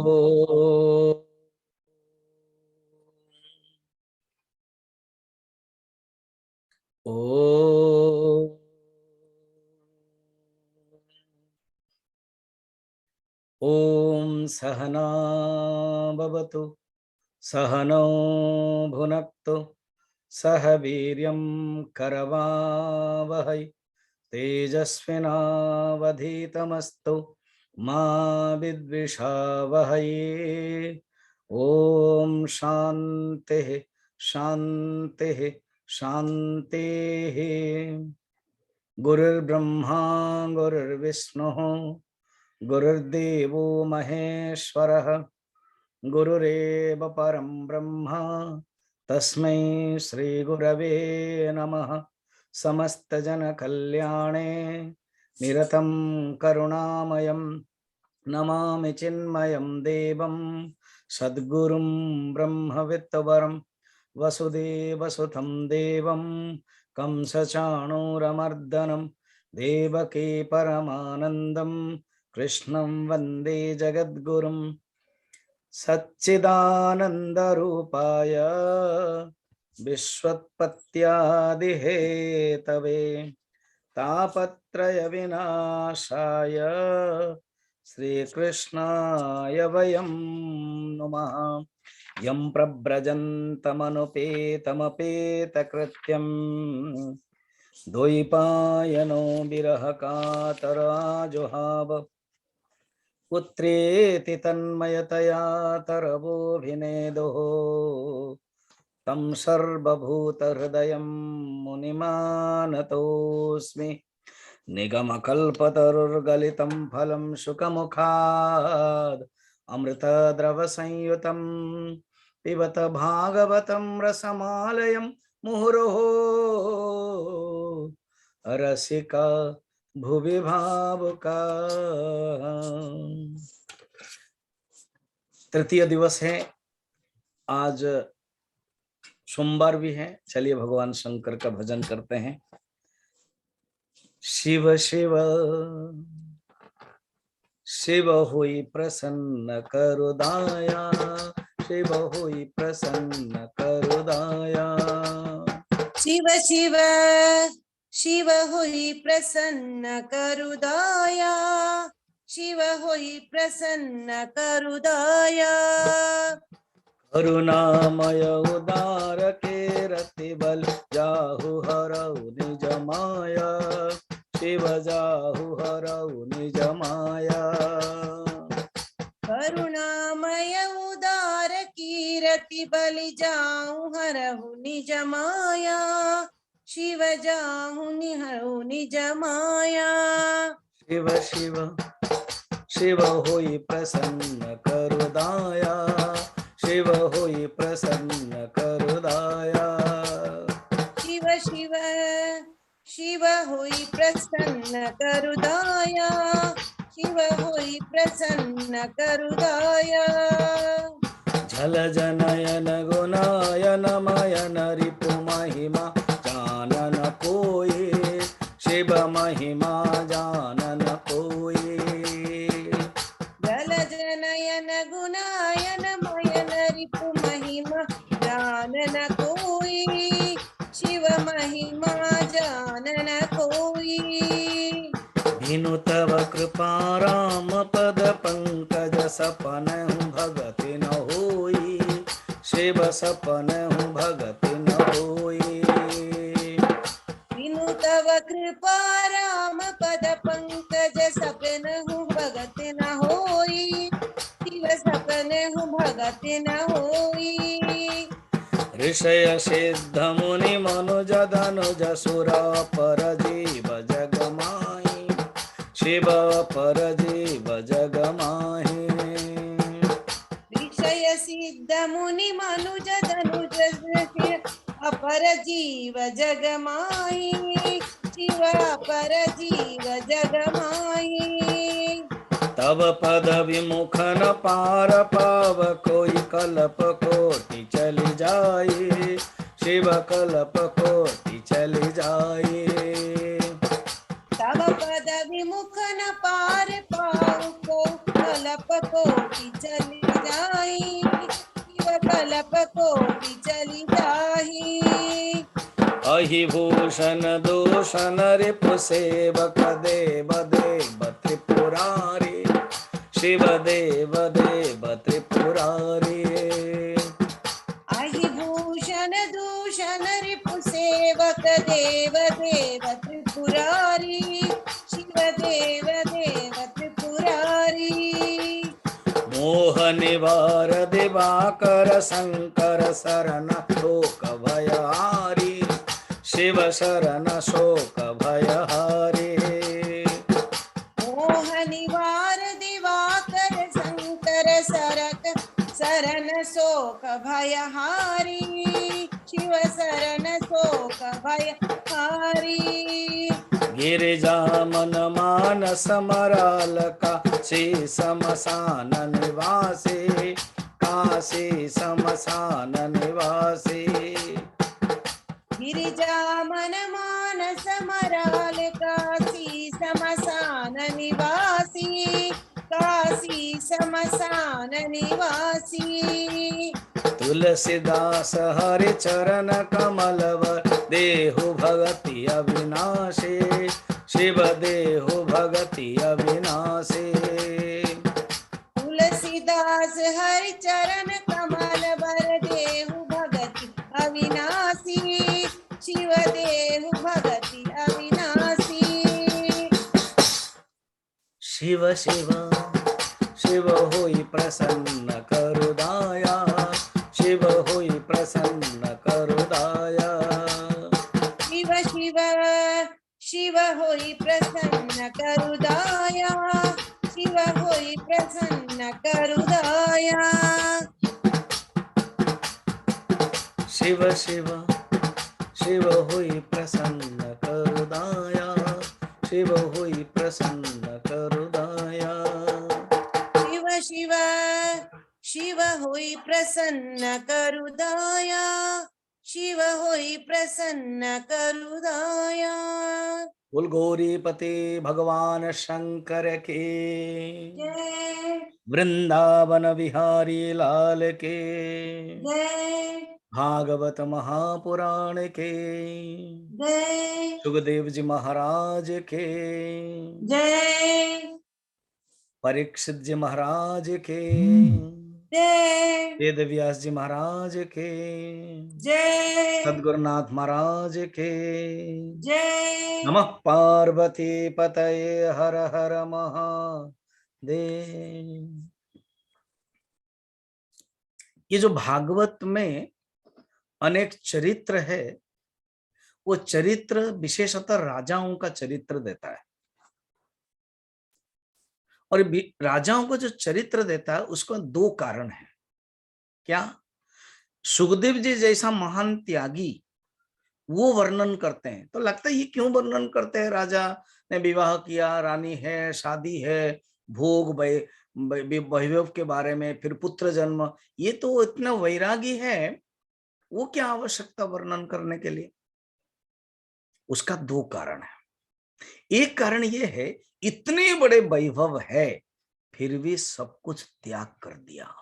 ओम सहना भवतु सहनौ भुनक्तु सह वीर्यं करवावहै तेजस्विनावधीतमस्तु मा विद्विषावहै। ओम शान्तिः शान्तिः शान्तिः। गुरुर्ब्रह्मा गुरुर्विष्णुः गुरुर्देवो महेश्वरः गुरुरेव परं ब्रह्म तस्मै श्री गुरवे नमः। समस्त जन कल्याणे निरतं करुणामयं नमामि चिन्मयं देवं सद्गुरुं ब्रह्मविद्वरं वसुदेवसुतं देवं कंसचाणूरमर्दनं देवकी परमानन्दं कृष्णं वन्दे जगद्गुरुं। सच्चिदानन्दरूपाय विश्वोत्पत्त्यादिहेतवे तापत्रय विनाशाय श्रीकृष्णाय वयं नुमः। यं प्रव्रजन्तमनुपेतमपेतकृत्यं द्वैपायनो विरहकातराजुहाव पुत्रेति तन्मयतया तरवोऽभिनेदुः तं सर्वभूतहृदयं मुनिमानतोऽस्मि। निगमकल्पतरुर्गलितं फलं शुकमुखाद् अमृतद्रवसंयुतं पिबत भागवतं रसमालयं मुहुरहो रसिका भुवि भावुका। तृतीय दिवस है, आज सोमवार भी है। चलिए भगवान शंकर का भजन करते हैं। शिव शिव शिव हुई प्रसन्न करु दाया, शिव हुई प्रसन्न करु दाया। शिव शिव शिव हुई प्रसन्न करु दाया, शिव हुई प्रसन्न करु दाया। करुणामय उदार के रति बल जाहु हरऊ निज माया, शिव जाहु हरऊ निज माया। करुणामय उदार कीरति बलि जाऊं हरहु निज माया, शिव जाऊं निहरहु निज माया। शिव शिव शिव होई प्रसन्न करु दाया, शिव होई प्रसन्न करु दाया। शिव शिव शिव होई प्रसन्न करु दाया, शिव होई प्रसन्न करु दाया। झल जनयन गुणायन मयन रिपु महिमा जानन कोई, शिव महिमा जानन कोई। झल जनयन गुणायन मयन रिपु महिमा जानन कोई, शिव महिमा जानन कोई। बिनु तव कृपा राम पद पंकज सपन भगति न होई, शिव सपन भगति न होई। बिनु तव कृपा राम पद पंकज सपन भगति न होई, शिव सपन भगति न होई। ऋषय सिद्ध मुनि मनुज धनुज सुर पर जीव जग माही, शिव पर जीव जग माही। ऋषय सिद्ध मुनि मनुज धनुज अपर जीव जग माही, शिव अपर जीव जग माही। तब पद विमुख न पार पाव कोई, कल्प कोटि चली जाई, शिव कल्प कोटि चली जाई। तब पद विमुख न पार पाव को, कल्प कोटि चली जाही, शिव कल्प कोटि चली जाही। अहि भूषण दूषण रिपु सेवक देव देव त्रिपुरारी, शिव देव देव त्रिपुरारी। अहि भूषण दूषण रिपु सेवक देव देव त्रिपुरारी, शिव देव देव त्रिपुरारी। मोह निवार दिवाकर शंकर शरण शोक भयहारी, शिव शरण शोक भयहारी। मोह निवार दिवाकर शंकर सरक शरण शोक भयहारी, शिव शरण शोक भयहारी। गिरिजा मन मानस मराल काशी समसान निवासी, काशी समसान निवासी। गिरिजा मन मानस मराल काशी समसान निवासी, काशी समसान निवासी। तुलसीदास हरि चरण कमलवर देहु भगति अविनाशी, शिव देहु भगति अविनाशी। तुलसीदास हरि चरण कमल वर देहु भगति अविनाशी, शिव देहु भगति अविनाशी। शिव शिव शिव होई प्रसन्न करु दाया, शिव होई प्रसन्न करु दाया। शिव शिव शिव होई प्रसन्न करु दाया, शिव होई प्रसन्न करु दाया। शिव शिव शिव होई प्रसन्न करु दाया, शिव होई प्रसन्न करु दाया। शिव शिव शिव होई प्रसन्न करु दाया, शिव होई प्रसन्न करु दाया। बोल गौरीपति भगवान शंकर के, जय वृंदावन बिहारी लाल के, जय भागवत महापुराण के, जय सुखदेव जी महाराज के, जय परीक्षित जी महाराज के, जय वेद व्यास जी महाराज के, जय सद्गुरुनाथ महाराज के। जय। नमः पार्वती पतये हर हर महादेव। ये जो भागवत में अनेक चरित्र है, वो चरित्र विशेषतः राजाओं का चरित्र देता है। और राजाओं को जो चरित्र देता है उसको दो कारण है। क्या? सुखदेव जी जैसा महान त्यागी वो वर्णन करते हैं, तो लगता है ये क्यों वर्णन करते हैं? राजा ने विवाह किया, रानी है, शादी है, भोग वैभव के बारे में, फिर पुत्र जन्म, ये तो इतना वैरागी है, वो क्या आवश्यकता वर्णन करने के लिए? उसका दो कारण है। एक कारण ये है, इतने बड़े वैभव है फिर भी सब कुछ त्याग कर दिया।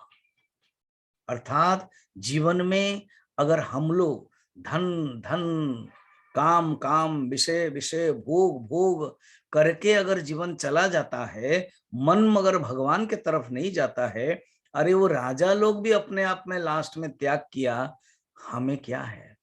अर्थात जीवन में अगर हम लोग धन धन, काम काम, विषय विषय, भोग भोग करके अगर जीवन चला जाता है, मन मगर भगवान के तरफ नहीं जाता है, अरे वो राजा लोग भी अपने आप में लास्ट में त्याग किया, हमें क्या है?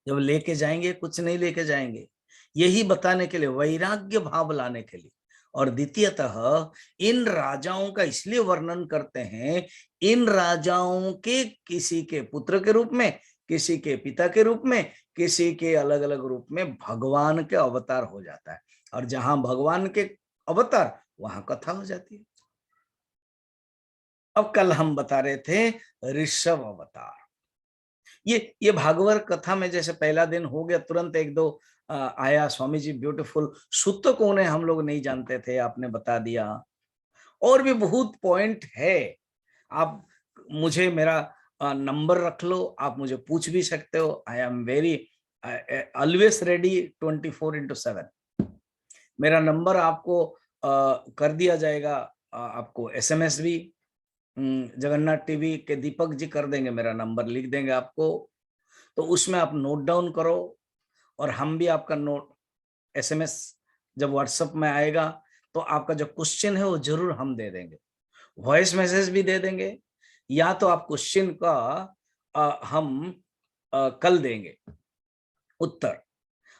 जब लेके जाएंगे कुछ नहीं लेके जाएंगे, यही बताने के लिए, वैराग्य भाव लाने के लिए। और द्वितीयतः इन राजाओं का इसलिए वर्णन करते हैं, इन राजाओं के किसी के पुत्र के रूप में, किसी के पिता के रूप में, किसी के अलग अलग रूप में भगवान के अवतार हो जाता है। और जहां भगवान के अवतार वहां कथा हो जाती है। अब कल हम बता रहे थे ऋषभ अवतार। ये भागवत कथा में जैसे पहला दिन हो गया, तुरंत एक दो आया, स्वामी जी ब्यूटीफुल, सुत कौन है हम लोग नहीं जानते थे, आपने बता दिया। और भी बहुत पॉइंट है, आप मुझे मेरा नंबर रख लो, आप मुझे पूछ भी सकते हो। I am very always ready 24/7। मेरा नंबर आपको कर दिया जाएगा आपको एसएमएस भी जगन्नाथ टीवी के दीपक जी कर देंगे, मेरा नंबर लिख देंगे आपको, तो उसमें आप नोट डाउन करो और हम भी आपका नोट एसएमएस जब व्हाट्सएप में आएगा तो आपका जो क्वेश्चन है वो जरूर हम दे देंगे, वॉइस मैसेज भी दे देंगे, या तो आप क्वेश्चन का हम कल देंगे उत्तर।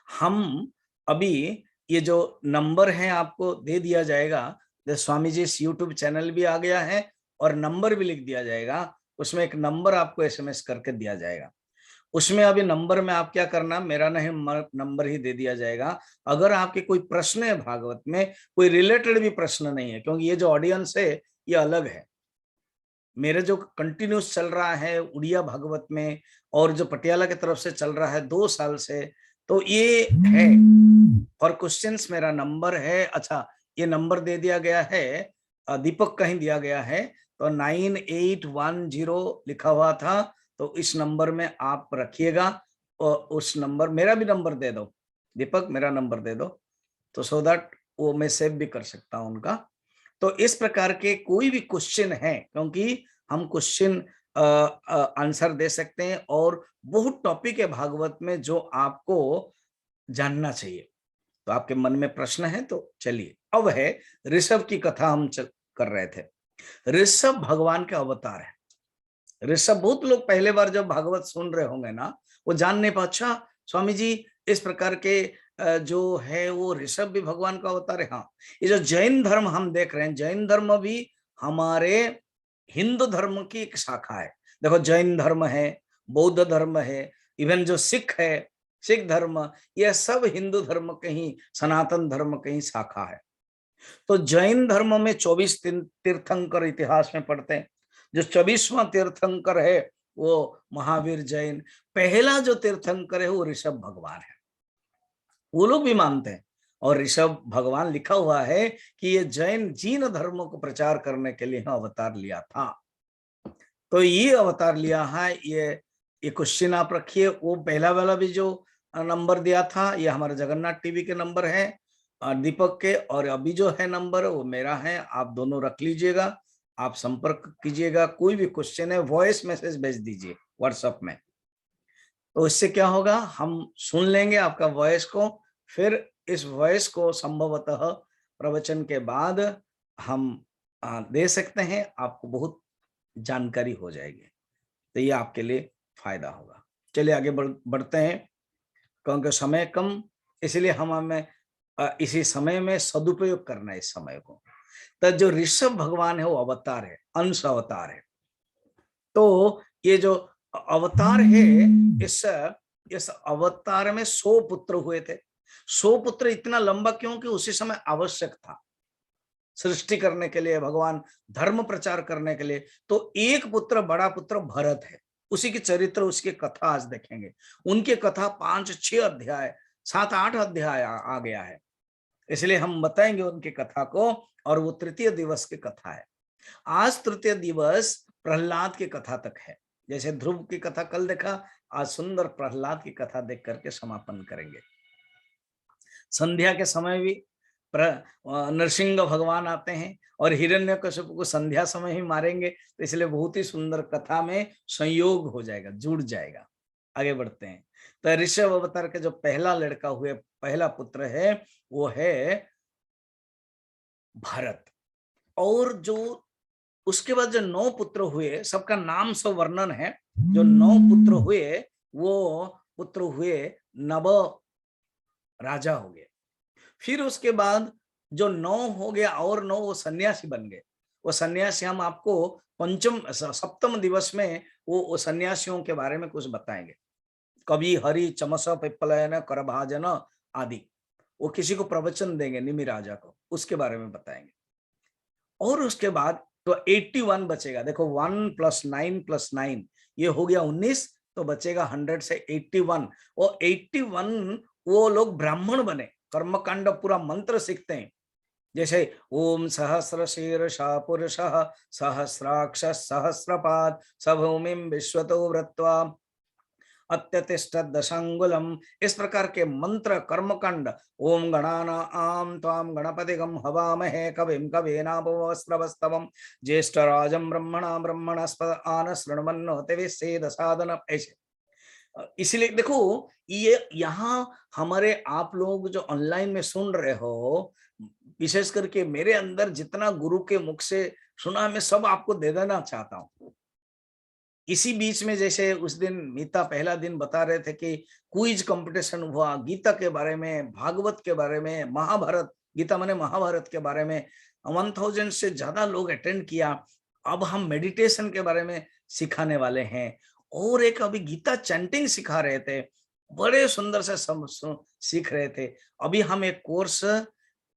हम अभी ये जो नंबर है आपको दे दिया जाएगा, स्वामी जी यूट्यूब चैनल भी आ गया है और नंबर भी लिख दिया जाएगा, उसमें एक नंबर आपको एसएमएस करके दिया जाएगा। उसमें अभी नंबर में आप क्या करना, मेरा नहीं नंबर ही दे दिया जाएगा। अगर आपके कोई प्रश्न है भागवत में, कोई रिलेटेड भी प्रश्न नहीं है, क्योंकि ये जो ऑडियंस है ये अलग है, मेरे जो कंटिन्यूस चल रहा है उड़िया भागवत में और जो पटियाला की तरफ से चल रहा है 2 साल से, तो ये है। और क्वेश्चंस मेरा नंबर है, अच्छा ये नंबर दे दिया गया है, दीपक कहीं दिया गया है, तो 9810 लिखा हुआ था, तो इस नंबर में आप रखिएगा। और उस नंबर, मेरा भी नंबर दे दो दीपक, मेरा नंबर दे दो, तो सो दैट वो मैं सेव भी कर सकता हूं उनका। तो इस प्रकार के कोई भी क्वेश्चन है, क्योंकि हम क्वेश्चन आंसर दे सकते हैं और बहुत टॉपिक है भागवत में जो आपको जानना चाहिए। तो आपके मन में प्रश्न है तो चलिए, अब है ऋषभ की कथा हम कर रहे थे। ऋषभ भगवान के अवतार है। ऋषभ, बहुत लोग पहले बार जब भागवत सुन रहे होंगे ना, वो जान नहीं पा, अच्छा स्वामी जी इस प्रकार के जो है वो ऋषभ भी भगवान का अवतार है। हाँ, ये जो जैन धर्म हम देख रहे हैं, जैन धर्म भी हमारे हिंदू धर्म की एक शाखा है। देखो जैन धर्म है, बौद्ध धर्म है, इवन जो सिख है, सिख धर्म, यह सब हिंदू धर्म के ही, सनातन धर्म के ही शाखा है। तो जैन धर्म में 24 तीर्थंकर इतिहास में पढ़ते हैं। जो 24वां तीर्थंकर है वो महावीर जैन। पहला जो तीर्थंकर है वो ऋषभ भगवान है, वो लोग भी मानते हैं। और ऋषभ भगवान लिखा हुआ है कि ये जैन जीन धर्म को प्रचार करने के लिए अवतार लिया था। तो ये अवतार लिया है, ये क्वेश्चन आप रखिए। वो पहला वाला भी जो नंबर दिया था, ये हमारे जगन्नाथ टीवी के नंबर है दीपक के, और अभी जो है नंबर वो मेरा है, आप दोनों रख लीजिएगा, आप संपर्क कीजिएगा। कोई भी क्वेश्चन है वॉइस मैसेज भेज दीजिए व्हाट्सएप में, तो इससे क्या होगा, हम सुन लेंगे आपका वॉइस को, फिर इस वॉइस को संभवतः प्रवचन के बाद हम दे सकते हैं, आपको बहुत जानकारी हो जाएगी, तो ये आपके लिए फायदा होगा। चलिए आगे बढ़ते हैं, क्योंकि समय कम, इसलिए हमें इसी समय में सदुपयोग करना है इस समय को। तो जो ऋषभ भगवान है वो अवतार है, अंश अवतार है। तो ये जो अवतार है, इस अवतार में 100 पुत्र हुए थे। 100 पुत्र इतना लंबा क्यों, कि उसी समय आवश्यक था सृष्टि करने के लिए, भगवान धर्म प्रचार करने के लिए। तो एक पुत्र, बड़ा पुत्र भरत है, उसी की चरित्र, उसकी कथा आज देखेंगे। उनकी कथा 5-6 अध्याय, 7-8 अध्याय आ गया है, इसलिए हम बताएंगे उनकी कथा को। और वो तृतीय दिवस की कथा है। आज तृतीय दिवस प्रहलाद की कथा तक है। जैसे ध्रुव की कथा कल देखा, आज सुंदर प्रहलाद की कथा देख करके समापन करेंगे। संध्या के समय भी नरसिंह भगवान आते हैं और हिरण्यकशिपु को संध्या समय ही मारेंगे, तो इसलिए बहुत ही सुंदर कथा में संयोग हो जाएगा, जुड़ जाएगा। आगे बढ़ते हैं। तो ऋषभ अवतार के जो पहला लड़का हुए, पहला पुत्र है, वो है भरत। और जो उसके बाद जो 9 पुत्र हुए, सबका नाम सब वर्णन है। जो 9 पुत्र हुए, वो पुत्र हुए नव राजा हो गए। फिर उसके बाद जो 9 हो गया और 9 वो सन्यासी बन गए। वो सन्यासी हम आपको सप्तम दिवस में वो सन्यासियों के बारे में कुछ बताएंगे। कवि, हरि, चमस, पिप्पलयन, करभाजन आदि, वो किसी को प्रवचन देंगे, निमि राजा को, उसके बारे में बताएंगे। और उसके बाद तो 81 बचेगा। देखो 1 + 9 + 9 ये हो गया 19, तो बचेगा 100 से 81। और 81 वो लोग ब्राह्मण बने, कर्मकांड पूरा मंत्र सीखते हैं। जैसे ओम सहस्र शीर्षा पुरुषः सहस्राक्ष सहस्रपाद सभूमिं विश्वतो वृत्वा अत्यतिष्ठत् दशांगुलम, इस प्रकार के मंत्र कर्मकांड, ओम गणानां त्वां गणपतिगं हवामहे कविं कवीनामुपमश्रवस्तमं ज्येष्ठराजं ब्रह्मणा ब्रह्मणस्पत आन शृण्वन्नोतिभिः सेदसादनम्, ऐसे। इसलिए देखो, ये यहाँ हमारे आप लोग जो ऑनलाइन में सुन रहे हो, विशेष करके मेरे अंदर जितना गुरु के मुख से सुना, मैं सब आपको दे देना चाहता हूँ। इसी बीच में जैसे उस दिन मीता पहला दिन बता रहे थे कि क्विज कंपटीशन हुआ गीता के बारे में, भागवत के बारे में, महाभारत, गीता माने महाभारत के बारे में 1000 से ज्यादा लोग अटेंड किया। अब हम मेडिटेशन के बारे में सिखाने वाले हैं, और एक अभी गीता चैंटिंग सिखा रहे थे, बड़े सुंदर से सीख रहे थे। अभी हम एक कोर्स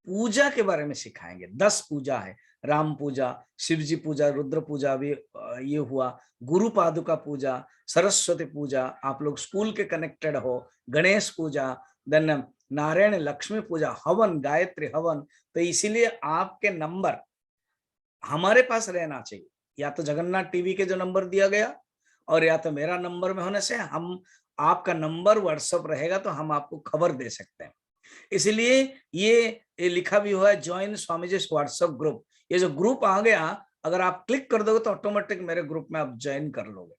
पूजा के बारे में सिखाएंगे। 10 पूजा है, राम पूजा, शिव जी पूजा, रुद्र पूजा भी ये हुआ, गुरु पादुका पूजा, सरस्वती पूजा, आप लोग स्कूल के कनेक्टेड हो, गणेश पूजा, देन नारायण लक्ष्मी पूजा, हवन, गायत्री हवन। तो इसीलिए आपके नंबर हमारे पास रहना चाहिए, या तो जगन्नाथ टीवी के जो नंबर दिया गया, और या तो मेरा नंबर में होने से हम आपका नंबर व्हाट्सएप रहेगा तो हम आपको खबर दे सकते हैं। इसलिए ये लिखा भी हुआ है, join Swami ji WhatsApp group. ये जो ग्रुप आ गया, अगर आप क्लिक कर दोगे तो ऑटोमेटिक मेरे ग्रुप में आप ज्वाइन कर लोगे।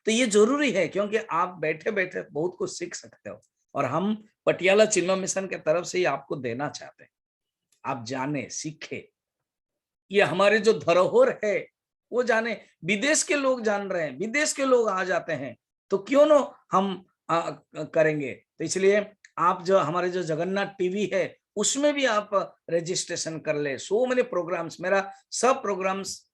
तो ये जरूरी है, क्योंकि आप बैठे बैठे बहुत कुछ सीख सकते हो, और हम पटियाला चिन्मय मिशन के तरफ से ही आपको देना चाहते हैं। आप जाने, सीखे, ये हमारे जो धरोहर है वो जाने। विदेश के लोग जान रहे हैं, विदेश के लोग आ जाते हैं, तो क्यों ना हम करेंगे। तो इसलिए आप जो हमारे जो जगन्नाथ टीवी है उसमें भी आप रजिस्ट्रेशन कर ले। सो मेनी प्रोग्राम्स, मेरा सब प्रोग्राम्स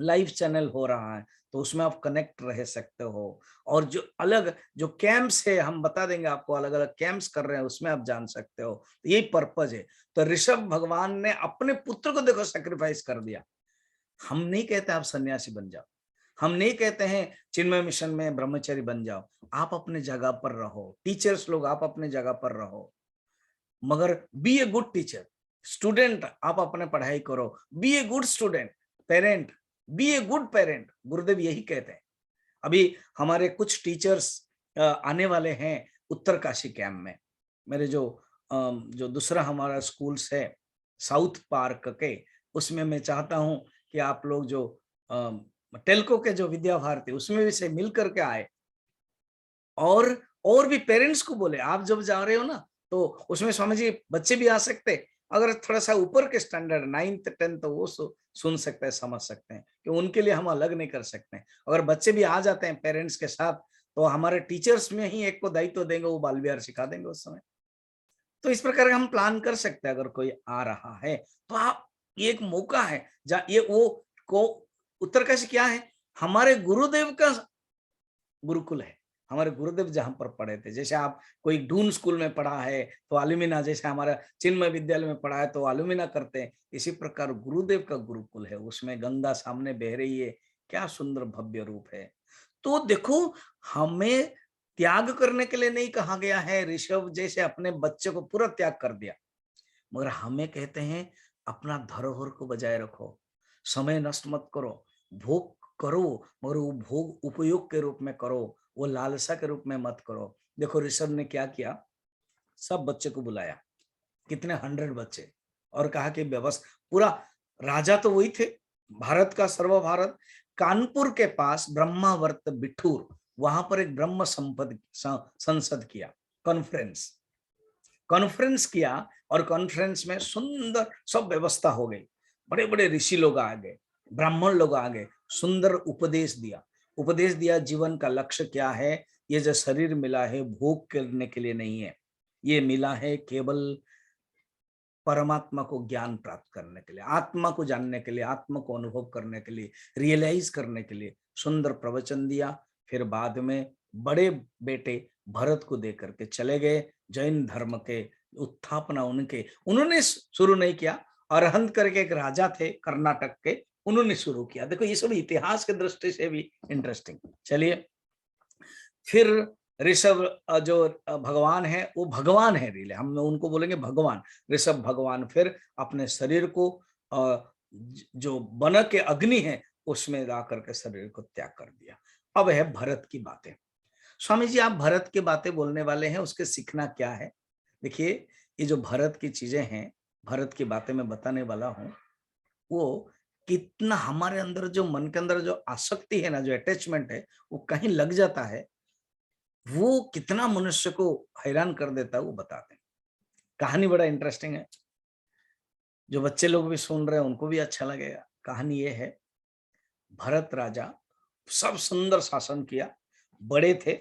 लाइव चैनल हो रहा है, तो उसमें आप कनेक्ट रह सकते हो। और जो अलग जो कैंप्स है हम बता देंगे आपको, अलग अलग कैंप्स कर रहे हैं, उसमें आप जान सकते हो। यही पर्पज है। तो ऋषभ भगवान ने अपने पुत्र को देखो सैक्रिफाइस कर दिया। हम नहीं कहते आप सन्यासी बन जाओ, हम नहीं कहते हैं चिन्मय मिशन में ब्रह्मचारी बन जाओ। आप अपने जगह पर रहो, टीचर्स लोग आप अपने जगह पर रहो, मगर be a good teacher. Student आप अपने पढ़ाई करो, be a good student. Parent, be a good parent. Gurudev यही कहते हैं। अभी हमारे कुछ टीचर्स आने वाले हैं उत्तरकाशी कैंप में। मेरे जो दूसरा हमारा स्कूल्स है साउथ पार्क के, उसमें मैं चाहता हूं कि आप लोग जो टेल्को के जो विद्या भारती उसमें भी से मिल करके आए, और भी पेरेंट्स को बोले आप जब जा रहे हो ना, तो उसमें स्वामी जी बच्चे भी आ सकते। अगर थोड़ा सा ऊपर के स्टैंडर्ड 9th 10th तो वो सुन सकते हैं, समझ सकते हैं कि उनके लिए हम अलग नहीं कर सकते। अगर बच्चे भी आ जाते हैं पेरेंट्स के साथ, तो हमारे टीचर्स में ही एक को दायित्व देंगे, वो बाल विहार सिखा देंगे उस समय। तो इस प्रकार हम प्लान कर सकते हैं। अगर कोई आ रहा है तो आप, ये एक मौका है। ये वो को उत्तरकाशी क्या है, हमारे गुरुदेव का गुरुकुल है। हमारे गुरुदेव जहां पर पढ़े थे, जैसे आप कोई डून स्कूल में पढ़ा है तो अलुमिना, जैसे हमारा चिन्मय विद्यालय में पढ़ा है तो अलुमिना करते हैं, इसी प्रकार गुरुदेव का गुरुकुल है। उसमें गंगा सामने बह रही है, क्या सुंदर भव्य रूप है। तो देखो, हमें त्याग करने के लिए नहीं कहा गया है। ऋषभ जैसे अपने बच्चे को पूरा त्याग कर दिया, मगर हमें कहते हैं अपना धरोहर को बजाय रखो, समय नष्ट मत करो, भोग करो, मगर वो भोग उपयोग के रूप में करो, वो लालसा के रूप में मत करो। देखो ऋषभ ने क्या किया, सब बच्चे को बुलाया, कितने 100 बच्चे, और कहा कि व्यवस्था पूरा, राजा तो वही थे, भारत का सर्व भारत। कानपुर के पास ब्रह्मावर्त बिठूर, वहां पर एक ब्रह्म संसद किया, कॉन्फ्रेंस किया, और कॉन्फ्रेंस में सुंदर सब व्यवस्था हो गई। बड़े बड़े ऋषि लोग आ गए, ब्राह्मण लोग आ गए, सुंदर उपदेश दिया जीवन का लक्ष्य क्या है। ये जो शरीर मिला है भोग करने के लिए नहीं है, ये मिला है केवल परमात्मा को ज्ञान प्राप्त करने के लिए, आत्मा को जानने के लिए, आत्मा को अनुभव करने के लिए, रियलाइज करने के लिए। सुंदर प्रवचन दिया। फिर बाद में बड़े बेटे भरत को दे करके चले गए। जैन धर्म के उत्थापना उन्होंने शुरू नहीं किया, अरहंत करके एक राजा थे कर्नाटक के, उन्होंने शुरू किया। देखो ये सब इतिहास के दृष्टि से भी इंटरेस्टिंग। चलिए, फिर ऋषभ जो भगवान है वो भगवान है, रिले हम उनको बोलेंगे भगवान, ऋषभ भगवान फिर अपने शरीर को जो बन के अग्नि है उसमें ला करके शरीर को त्याग कर दिया। अब है भरत की बातें। स्वामी जी आप भरत की बातें बोलने वाले हैं, उसके सीखना क्या है? देखिए, ये जो भरत की चीजें हैं, भरत की बातें मैं बताने वाला हूँ, वो कितना हमारे अंदर जो मन के अंदर जो आसक्ति है ना, जो अटैचमेंट है, वो कहीं लग जाता है, वो कितना मनुष्य को हैरान कर देता है, वो बताते हैं। कहानी बड़ा इंटरेस्टिंग है, जो बच्चे लोग भी सुन रहे हैं उनको भी अच्छा लगेगा। कहानी ये है, भरत राजा सब सुंदर शासन किया, बड़े थे।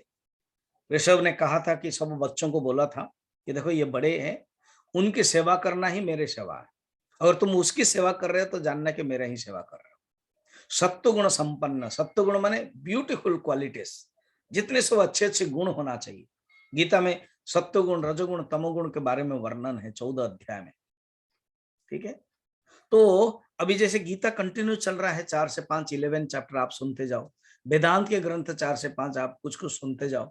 ऋषभ ने कहा था कि सब बच्चों को बोला था कि देखो ये बड़े हैं, उनकी सेवा करना ही मेरी सेवा है। अगर तुम उसकी सेवा कर रहे हो तो जानना कि मेरा ही सेवा कर रहे हो। सत्वगुण संपन्न, सत्वगुण माने ब्यूटीफुल क्वालिटीज, जितने सब अच्छे अच्छे गुण होना चाहिए। गीता में सत्वगुण, रजोगुण, तमोगुण के बारे में वर्णन है 14 अध्याय में। ठीक है, तो अभी जैसे गीता कंटिन्यू चल रहा है, 4 से 5 11 चैप्टर आप सुनते जाओ। वेदांत के ग्रंथ 4 से 5 आप कुछ कुछ सुनते जाओ।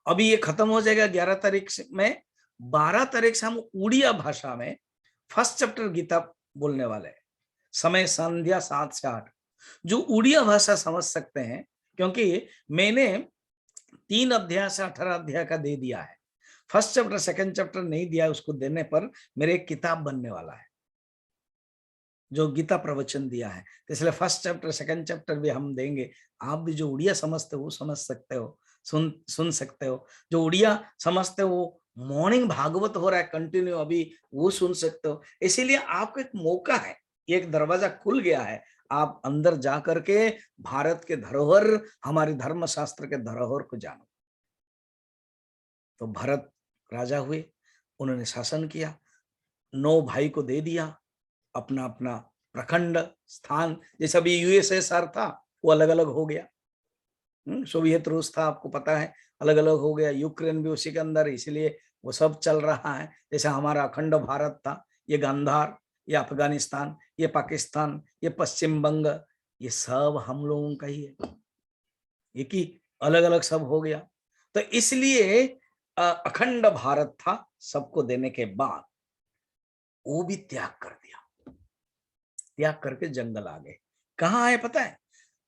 अभी ये खत्म हो जाएगा 11 तारीख में। 12 तारीख से हम उड़िया भाषा में फर्स्ट चैप्टर गीता बोलने वाले हैं। समय संध्या 7 से 8। जो उड़िया भाषा समझ सकते हैं, क्योंकि मैंने 3 अध्याय से 18 अध्याय का दे दिया है। फर्स्ट चैप्टर सेकंड चैप्टर नहीं दिया है, उसको देने पर मेरे एक किताब बनने वाला है जो गीता प्रवचन दिया है। तो इसलिए फर्स्ट चैप्टर सेकंड चैप्टर भी हम देंगे। आप भी जो उड़िया समझते हो वो समझ सकते हो, सुन सकते हो। जो उड़िया समझते हो, वो मॉर्निंग भागवत हो रहा है कंटिन्यू अभी, वो सुन सकते हो। इसीलिए आपको एक मौका है, एक दरवाजा खुल गया है, आप अंदर जा करके भारत के धरोहर, हमारे धर्म शास्त्र के धरोहर को जानो। तो भरत राजा हुए, उन्होंने शासन किया, 9 भाई को दे दिया अपना अपना प्रखंड स्थान। जैसे अभी यूएसएसआर था, वो अलग अलग हो गया। सोवियत रूस था, आपको पता है, अलग अलग हो गया। यूक्रेन भी उसी के अंदर, इसलिए वो सब चल रहा है। जैसे हमारा अखंड भारत था, ये गांधार, ये अफगानिस्तान, ये पाकिस्तान, ये पश्चिम बंग, ये सब हम लोगों का ही है। ये कि अलग अलग सब हो गया। तो इसलिए अखंड भारत था, सबको देने के बाद वो भी त्याग कर दिया। त्याग करके जंगल आ गए। कहाँ आए पता है?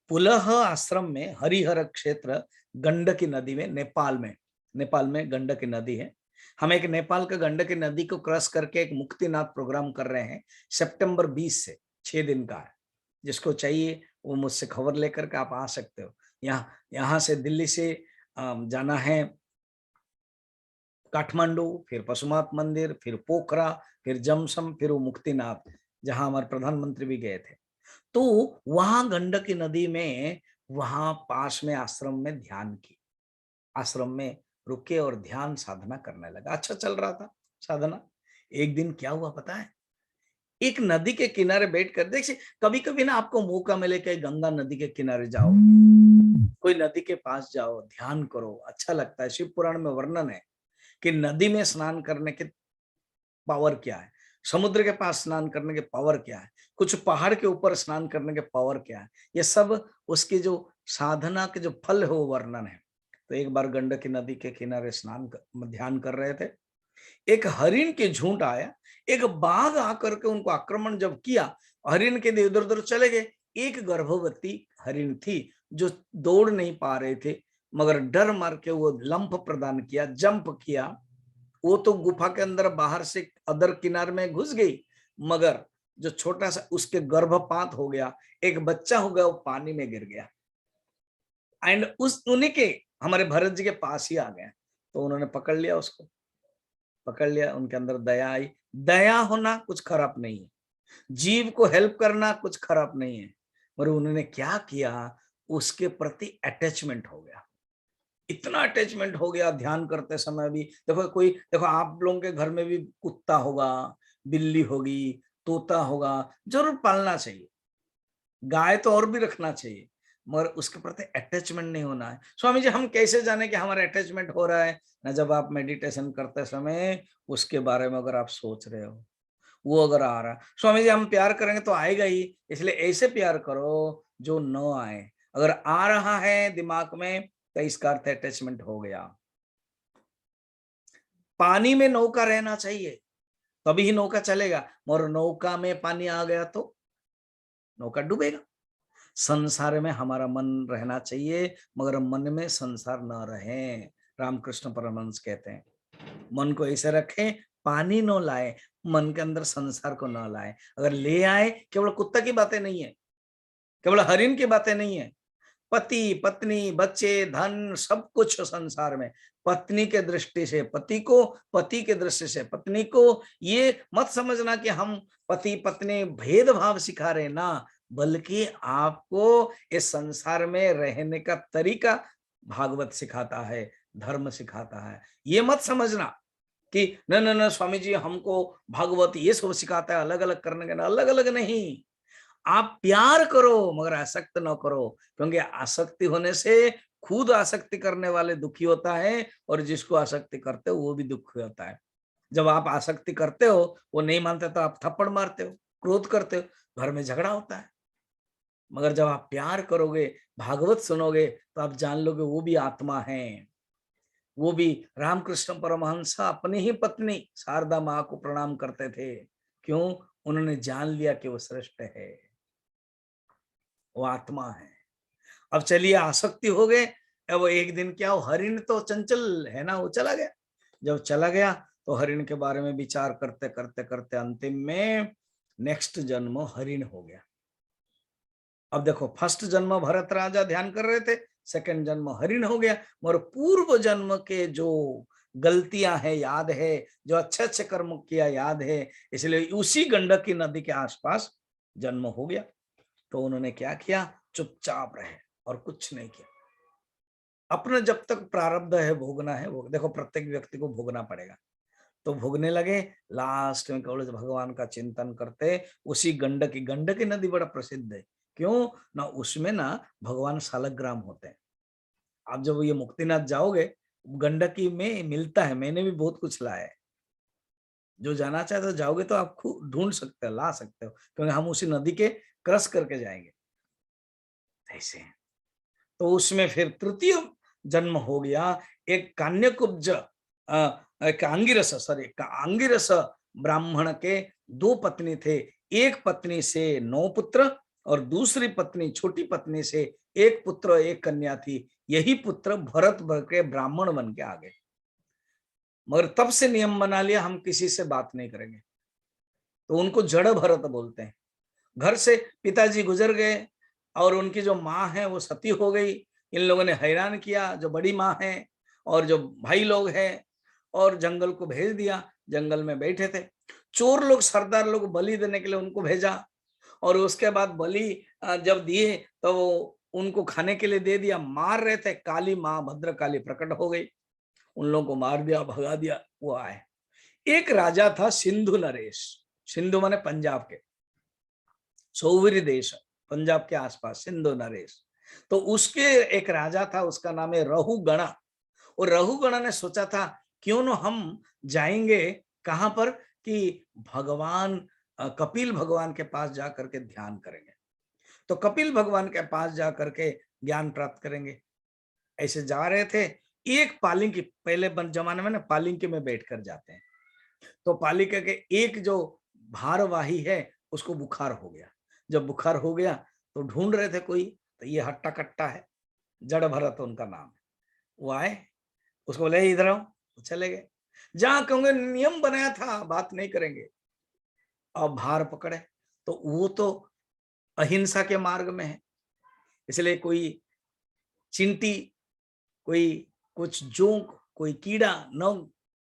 पुलह आश्रम में, हरिहर क्षेत्र, गंडकी नदी में, नेपाल में गंडकी नदी है। हम एक नेपाल का गंडकी नदी को क्रॉस करके एक मुक्तिनाथ प्रोग्राम कर रहे हैं, सितंबर 20 से 6 दिन का है। जिसको चाहिए वो मुझसे खबर लेकर के आप आ सकते हो। यहाँ से दिल्ली से जाना है काठमांडू, फिर पशुपत मंदिर, फिर पोखरा, फिर जमसम, फिर वो मुक्तिनाथ, जहां हमारे प्रधानमंत्री भी गए थे। तो वहां गंडकी नदी में, वहां पास में आश्रम में ध्यान की, आश्रम में रुके और ध्यान साधना करने लगा। अच्छा चल रहा था साधना। एक दिन क्या हुआ पता है? एक नदी के किनारे बैठ कर, देखिए कभी कभी ना आपको मौका मिले कि गंगा नदी के किनारे जाओ, कोई नदी के पास जाओ, ध्यान करो, अच्छा लगता है। शिव पुराण में वर्णन है कि नदी में स्नान करने के पावर क्या है, समुद्र के पास स्नान करने के पावर क्या है, कुछ पहाड़ के ऊपर स्नान करने के पावर क्या है, ये सब उसकी जो साधना के जो फल है वो वर्णन है। तो एक बार गंडकी नदी के किनारे ध्यान कर रहे थे, एक हरिण के झुंड आया, एक बाघ आकर के उनको आक्रमण जब किया, हरिण के इधर उधर चले गए। एक गर्भवती हरिण थी जो दौड़ नहीं पा रहे थे, मगर डर मार के वो लंफ प्रदान किया, जंप किया। वो तो गुफा के अंदर बाहर से अदर किनार में घुस गई, मगर जो छोटा सा उसके गर्भपात हो गया, एक बच्चा हो गया, वो पानी में गिर गया। एंड उस उन्हीं के हमारे भरत जी के पास ही आ गया। तो उन्होंने पकड़ लिया उसको, पकड़ लिया, उनके अंदर दया आई। दया होना कुछ खराब नहीं है, जीव को हेल्प करना कुछ खराब नहीं है, पर उन्होंने क्या किया, उसके प्रति अटैचमेंट हो गया। इतना अटैचमेंट हो गया, ध्यान करते समय भी। देखो आप लोगों के घर में भी कुत्ता होगा, बिल्ली होगी, तोता होगा, जरूर पालना चाहिए। गाय तो और भी रखना चाहिए, मगर उसके प्रति अटैचमेंट नहीं होना है। स्वामी जी हम कैसे जाने कि हमारा अटैचमेंट हो रहा है? ना, जब आप मेडिटेशन करते समय उसके बारे में अगर आप सोच रहे हो, वो अगर आ रहा है, स्वामी जी हम प्यार करेंगे तो आएगा ही, इसलिए ऐसे प्यार करो जो न आए। अगर आ रहा है दिमाग में तो इसका अर्थ अटैचमेंट हो गया। पानी में नौका रहना चाहिए, तभी ही नौका चलेगा, मगर नौका में पानी आ गया तो नौका डूबेगा। संसार में हमारा मन रहना चाहिए, मगर मन में संसार न रहे। रामकृष्ण परमहंस कहते हैं मन को ऐसे रखें, पानी न लाए, मन के अंदर संसार को न लाए। अगर ले आए, केवल कुत्ता की बातें नहीं है, केवल हरिण की बातें नहीं है, पति पत्नी बच्चे धन सब कुछ संसार में, पत्नी के दृष्टि से पति को, पति के दृष्टि से पत्नी को। ये मत समझना कि हम पति पत्नी भेदभाव सिखा रहे ना, बल्कि आपको इस संसार में रहने का तरीका भागवत सिखाता है, धर्म सिखाता है। ये मत समझना कि न न न स्वामी जी हमको भागवत ये सब सिखाता है, अलग अलग करने का। अलग अलग नहीं, आप प्यार करो मगर आसक्त न करो, क्योंकि आसक्ति होने से खुद आसक्ति करने वाले दुखी होता है और जिसको आसक्ति करते हो वो भी दुखी होता है। जब आप आसक्ति करते हो, वो नहीं मानते तो आप थप्पड़ मारते हो, क्रोध करते हो, घर में झगड़ा होता है। मगर जब आप प्यार करोगे, भागवत सुनोगे, तो आप जान लोगे वो भी आत्मा है। वो भी रामकृष्ण परमहंस अपनी ही पत्नी शारदा माँ को प्रणाम करते थे। क्यों? उन्होंने जान लिया कि वो श्रेष्ठ है, वो आत्मा है। अब चलिए आसक्ति हो गए। अब एक दिन क्या हो, हरिण तो चंचल है ना, वो चला गया। जब चला गया तो हरिण के बारे में विचार करते करते करते अंतिम में नेक्स्ट जन्म हरिण हो गया। अब देखो, फर्स्ट जन्म भरत राजा ध्यान कर रहे थे, सेकंड जन्म हरिण हो गया। मगर पूर्व जन्म के जो गलतियां हैं याद है, जो अच्छे अच्छे कर्म किया याद है, इसलिए उसी गंडकी नदी के आसपास जन्म हो गया। तो उन्होंने क्या किया, चुपचाप रहे और कुछ नहीं किया। अपने जब तक प्रारब्ध है भोगना है वो, देखो प्रत्येक व्यक्ति को भोगना पड़ेगा, तो भोगने लगे। लास्ट में केवल भगवान का चिंतन करते। उसी गंडकी नदी बड़ा प्रसिद्ध है। क्यों ना, उसमें ना भगवान सालग्राम होते हैं। आप जब ये मुक्तिनाथ जाओगे, गंडकी में मिलता है, मैंने भी बहुत कुछ लाया है। जो जाना चाहे तो जाओगे तो आप खुद ढूंढ सकते हो, ला सकते हो, क्योंकि हम उसी नदी के क्रॉस करके जाएंगे ऐसे। तो उसमें फिर तृतीय जन्म हो गया। एक कान्यकुब्ज एक आंगिरस ब्राह्मण के दो पत्नी थे। एक पत्नी से 9 पुत्र और दूसरी पत्नी छोटी पत्नी से 1 पुत्र 1 कन्या थी। यही पुत्र भरत के ब्राह्मण बन के आ गए। मगर तब से नियम बना लिया हम किसी से बात नहीं करेंगे, तो उनको जड़ भरत बोलते हैं। घर से पिताजी गुजर गए और उनकी जो माँ है वो सती हो गई। इन लोगों ने हैरान किया, जो बड़ी माँ है और जो भाई लोग हैं, और जंगल को भेज दिया। जंगल में बैठे थे, चोर लोग सरदार लोग बलि देने के लिए उनको भेजा, और उसके बाद बलि जब दिए तो वो उनको खाने के लिए दे दिया। मार रहे थे, काली माँ भद्रकाली प्रकट हो गई, उन लोगों को मार दिया, भगा दिया। वो आए। एक राजा था सिंधु नरेश, सिंधु माने पंजाब के, सोवरी देश पंजाब के आसपास सिंधु नरेश। तो उसके एक राजा था, उसका नाम है रहुगणा। और रहुगणा ने सोचा था क्यों न हम जाएंगे कहां पर, कि भगवान कपिल भगवान के पास जाकर के ध्यान करेंगे। तो कपिल भगवान के पास जाकर के ज्ञान प्राप्त करेंगे। ऐसे जा रहे थे, एक पालिंकी, पहले जमाने में ना पालिंकी में बैठ कर जाते हैं, तो पालिका के एक जो भारवाही है उसको बुखार हो गया। जब बुखार हो गया तो ढूंढ रहे थे कोई, तो ये हट्टा कट्टा है, जड़ भरत उनका नाम है। वो आए, उसको बोले इधर आओ, तो चले गए। जहां कहोगे नियम बनाया था बात नहीं करेंगे, अब भार पकड़े, तो वो तो अहिंसा के मार्ग में है। इसलिए कोई चिंटी, कोई कुछ जोंक, कोई कीड़ा न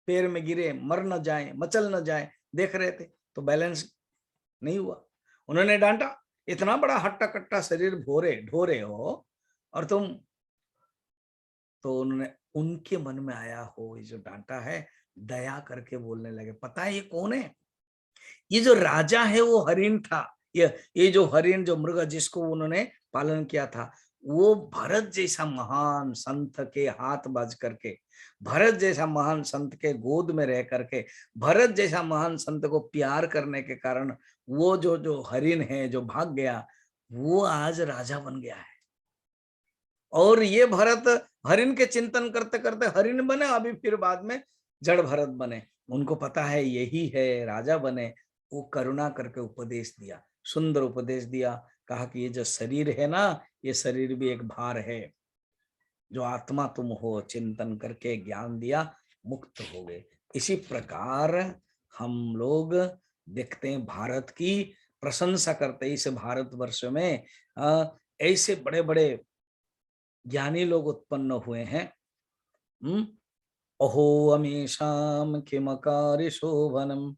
पैर में गिरे, मर न जाए, मचल न जाए, देख रहे थे, तो बैलेंस नहीं हुआ। उन्होंने डांटा, इतना बड़ा हट्टा कट्टा शरीर भोरे ढोरे हो और तुम। तो उन्होंने, उनके मन में आया हो ये जो डांटा है, दया करके बोलने लगे, पता है ये कौन है? ये जो राजा है वो हरिण था। ये जो हरिण, जो मृग जिसको उन्होंने पालन किया था, वो भरत जैसा महान संत के हाथ बाज करके, भरत जैसा महान संत के गोद में रह करके, भरत जैसा महान संत को प्यार करने के कारण वो जो जो हरिण है जो भाग गया, वो आज राजा बन गया है। और ये भरत हरिण के चिंतन करते करते हरिण बने, अभी फिर बाद में जड़ भरत बने। उनको पता है यही है राजा बने। वो करुणा करके उपदेश दिया, सुंदर उपदेश दिया कहा कि ये जो शरीर है ना, ये शरीर भी एक भार है, जो आत्मा तुम हो चिंतन करके ज्ञान दिया मुक्त हो गए। इसी प्रकार हम लोग देखते हैं भारत की प्रशंसा करते हैं। इस भारतवर्ष में ऐसे बड़े बड़े ज्ञानी लोग उत्पन्न हुए हैं। अहो अमीशाम किमकारि शोभनम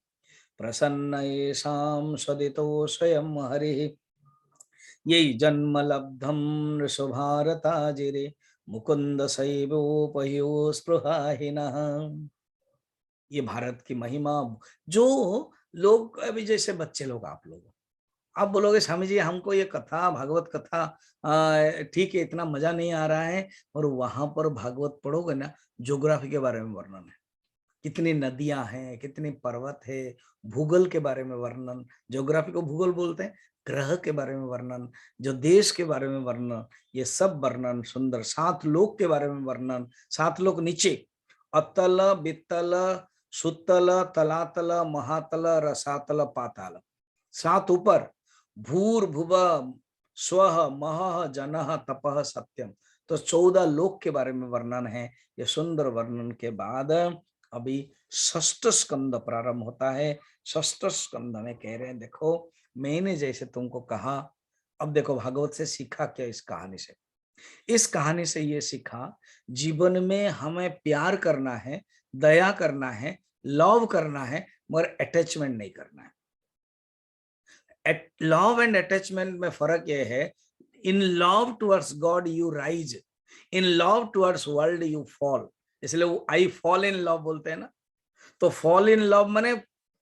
प्रसन्न येषां सदितो स्वयं हरिः ये जन्म लब्धम ऋषभारताजिरे मुकुंद शैवोपयो स्पृहाहिनः। ये भारत की महिमा। जो लोग अभी जैसे बच्चे लोग, आप बोलोगे स्वामी जी हमको ये कथा भागवत कथा ठीक है, इतना मजा नहीं आ रहा है, और वहां पर भागवत पढ़ोगे ना, ज्योग्राफी के बारे में वर्णन है, कितनी नदियां हैं, कितनी पर्वत है, भूगोल के बारे में वर्णन, ज्योग्राफी को भूगोल बोलते हैं, ग्रह के बारे में वर्णन, जो देश के बारे में वर्णन, ये सब वर्णन सुंदर। 7 लोक के बारे में वर्णन, 7 लोक नीचे, अतल बितल सुतल तलातल महातल रसातल पाताल, 7 ऊपर, भूर भुव स्वह महः जनः तपः सत्यम। तो 14 लोक के बारे में वर्णन है। ये सुंदर वर्णन के बाद अभी 6ठ स्कंद प्रारंभ होता है। 6ठ स्कंद में कह रहे हैं, देखो मैंने जैसे तुमको कहा, अब देखो भागवत से सीखा क्या इस कहानी से। इस कहानी से ये सीखा, जीवन में हमें प्यार करना है, दया करना है, लव करना है, मगर अटैचमेंट नहीं करना है। लव एंड अटैचमेंट में फर्क ये है, in love towards God you rise, in love towards world you fall. इसलिए वो आई फॉल इन लव बोलते हैं ना। तो फॉल इन लव माने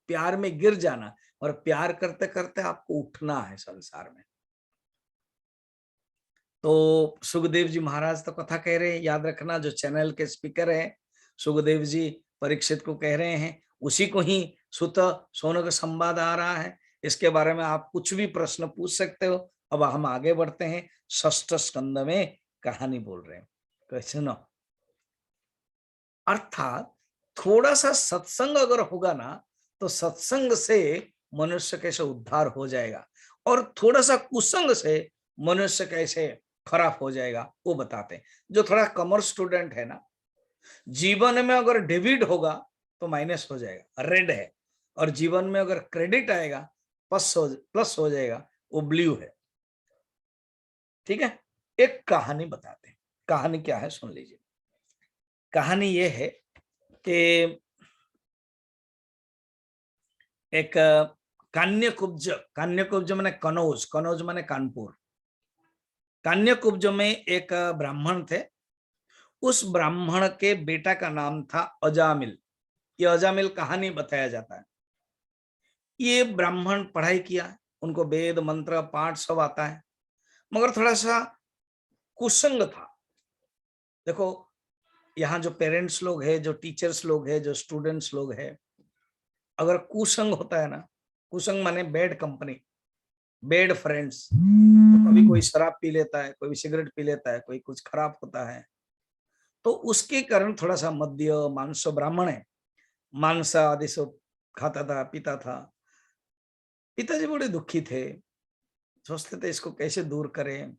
प्यार में गिर जाना, और प्यार करते करते आपको उठना है संसार में। तो सुखदेव जी महाराज तो कथा कह रहे हैं, याद रखना, जो चैनल के स्पीकर है सुखदेव जी परीक्षित को कह रहे हैं, उसी को ही सुत सोनक संवाद आ रहा है। इसके बारे में आप कुछ भी प्रश्न पूछ सकते हो। अब हम आगे बढ़ते हैं, 6ठ स्कंद में कहानी बोल रहे हैं। तो सुनो, अर्थात थोड़ा सा सत्संग अगर होगा ना, तो सत्संग से मनुष्य कैसे उद्धार हो जाएगा, और थोड़ा सा कुसंग से मनुष्य कैसे खराब हो जाएगा, वो बताते हैं। जो थोड़ा कॉमर्स स्टूडेंट है ना, जीवन में अगर डेबिट होगा तो माइनस हो जाएगा, रेड है, और जीवन में अगर क्रेडिट आएगा प्लस हो जाएगा, वो ब्लू है। ठीक है, एक कहानी बताते हैं। कहानी क्या है सुन लीजिए। कहानी ये है कि एक कान्यकुब्ज माने कनौज, कनौज माने कानपुर। कान्यकुब्ज में एक ब्राह्मण थे। उस ब्राह्मण के बेटा का नाम था अजामिल। ये अजामिल कहानी बताया जाता है। ये ब्राह्मण पढ़ाई किया, उनको वेद मंत्र पाठ सब आता है, मगर थोड़ा सा कुसंग था। देखो, यहाँ जो पेरेंट्स लोग हैं, जो टीचर्स लोग हैं, जो स्टूडेंट्स लोग हैं, अगर कुसंग होता है ना, कुसंग माने बैड कंपनी, बैड फ्रेंड्स, तो कभी कोई शराब पी लेता है, कोई सिगरेट पी लेता है, कोई कुछ खराब होता है, तो उसके कारण थोड़ा सा मद्य मांस, ब्राह्मण है, मांस आदि सब खाता था, पीता था। पिताजी बड़े दुखी थे, सोचते थे इसको कैसे दूर करें।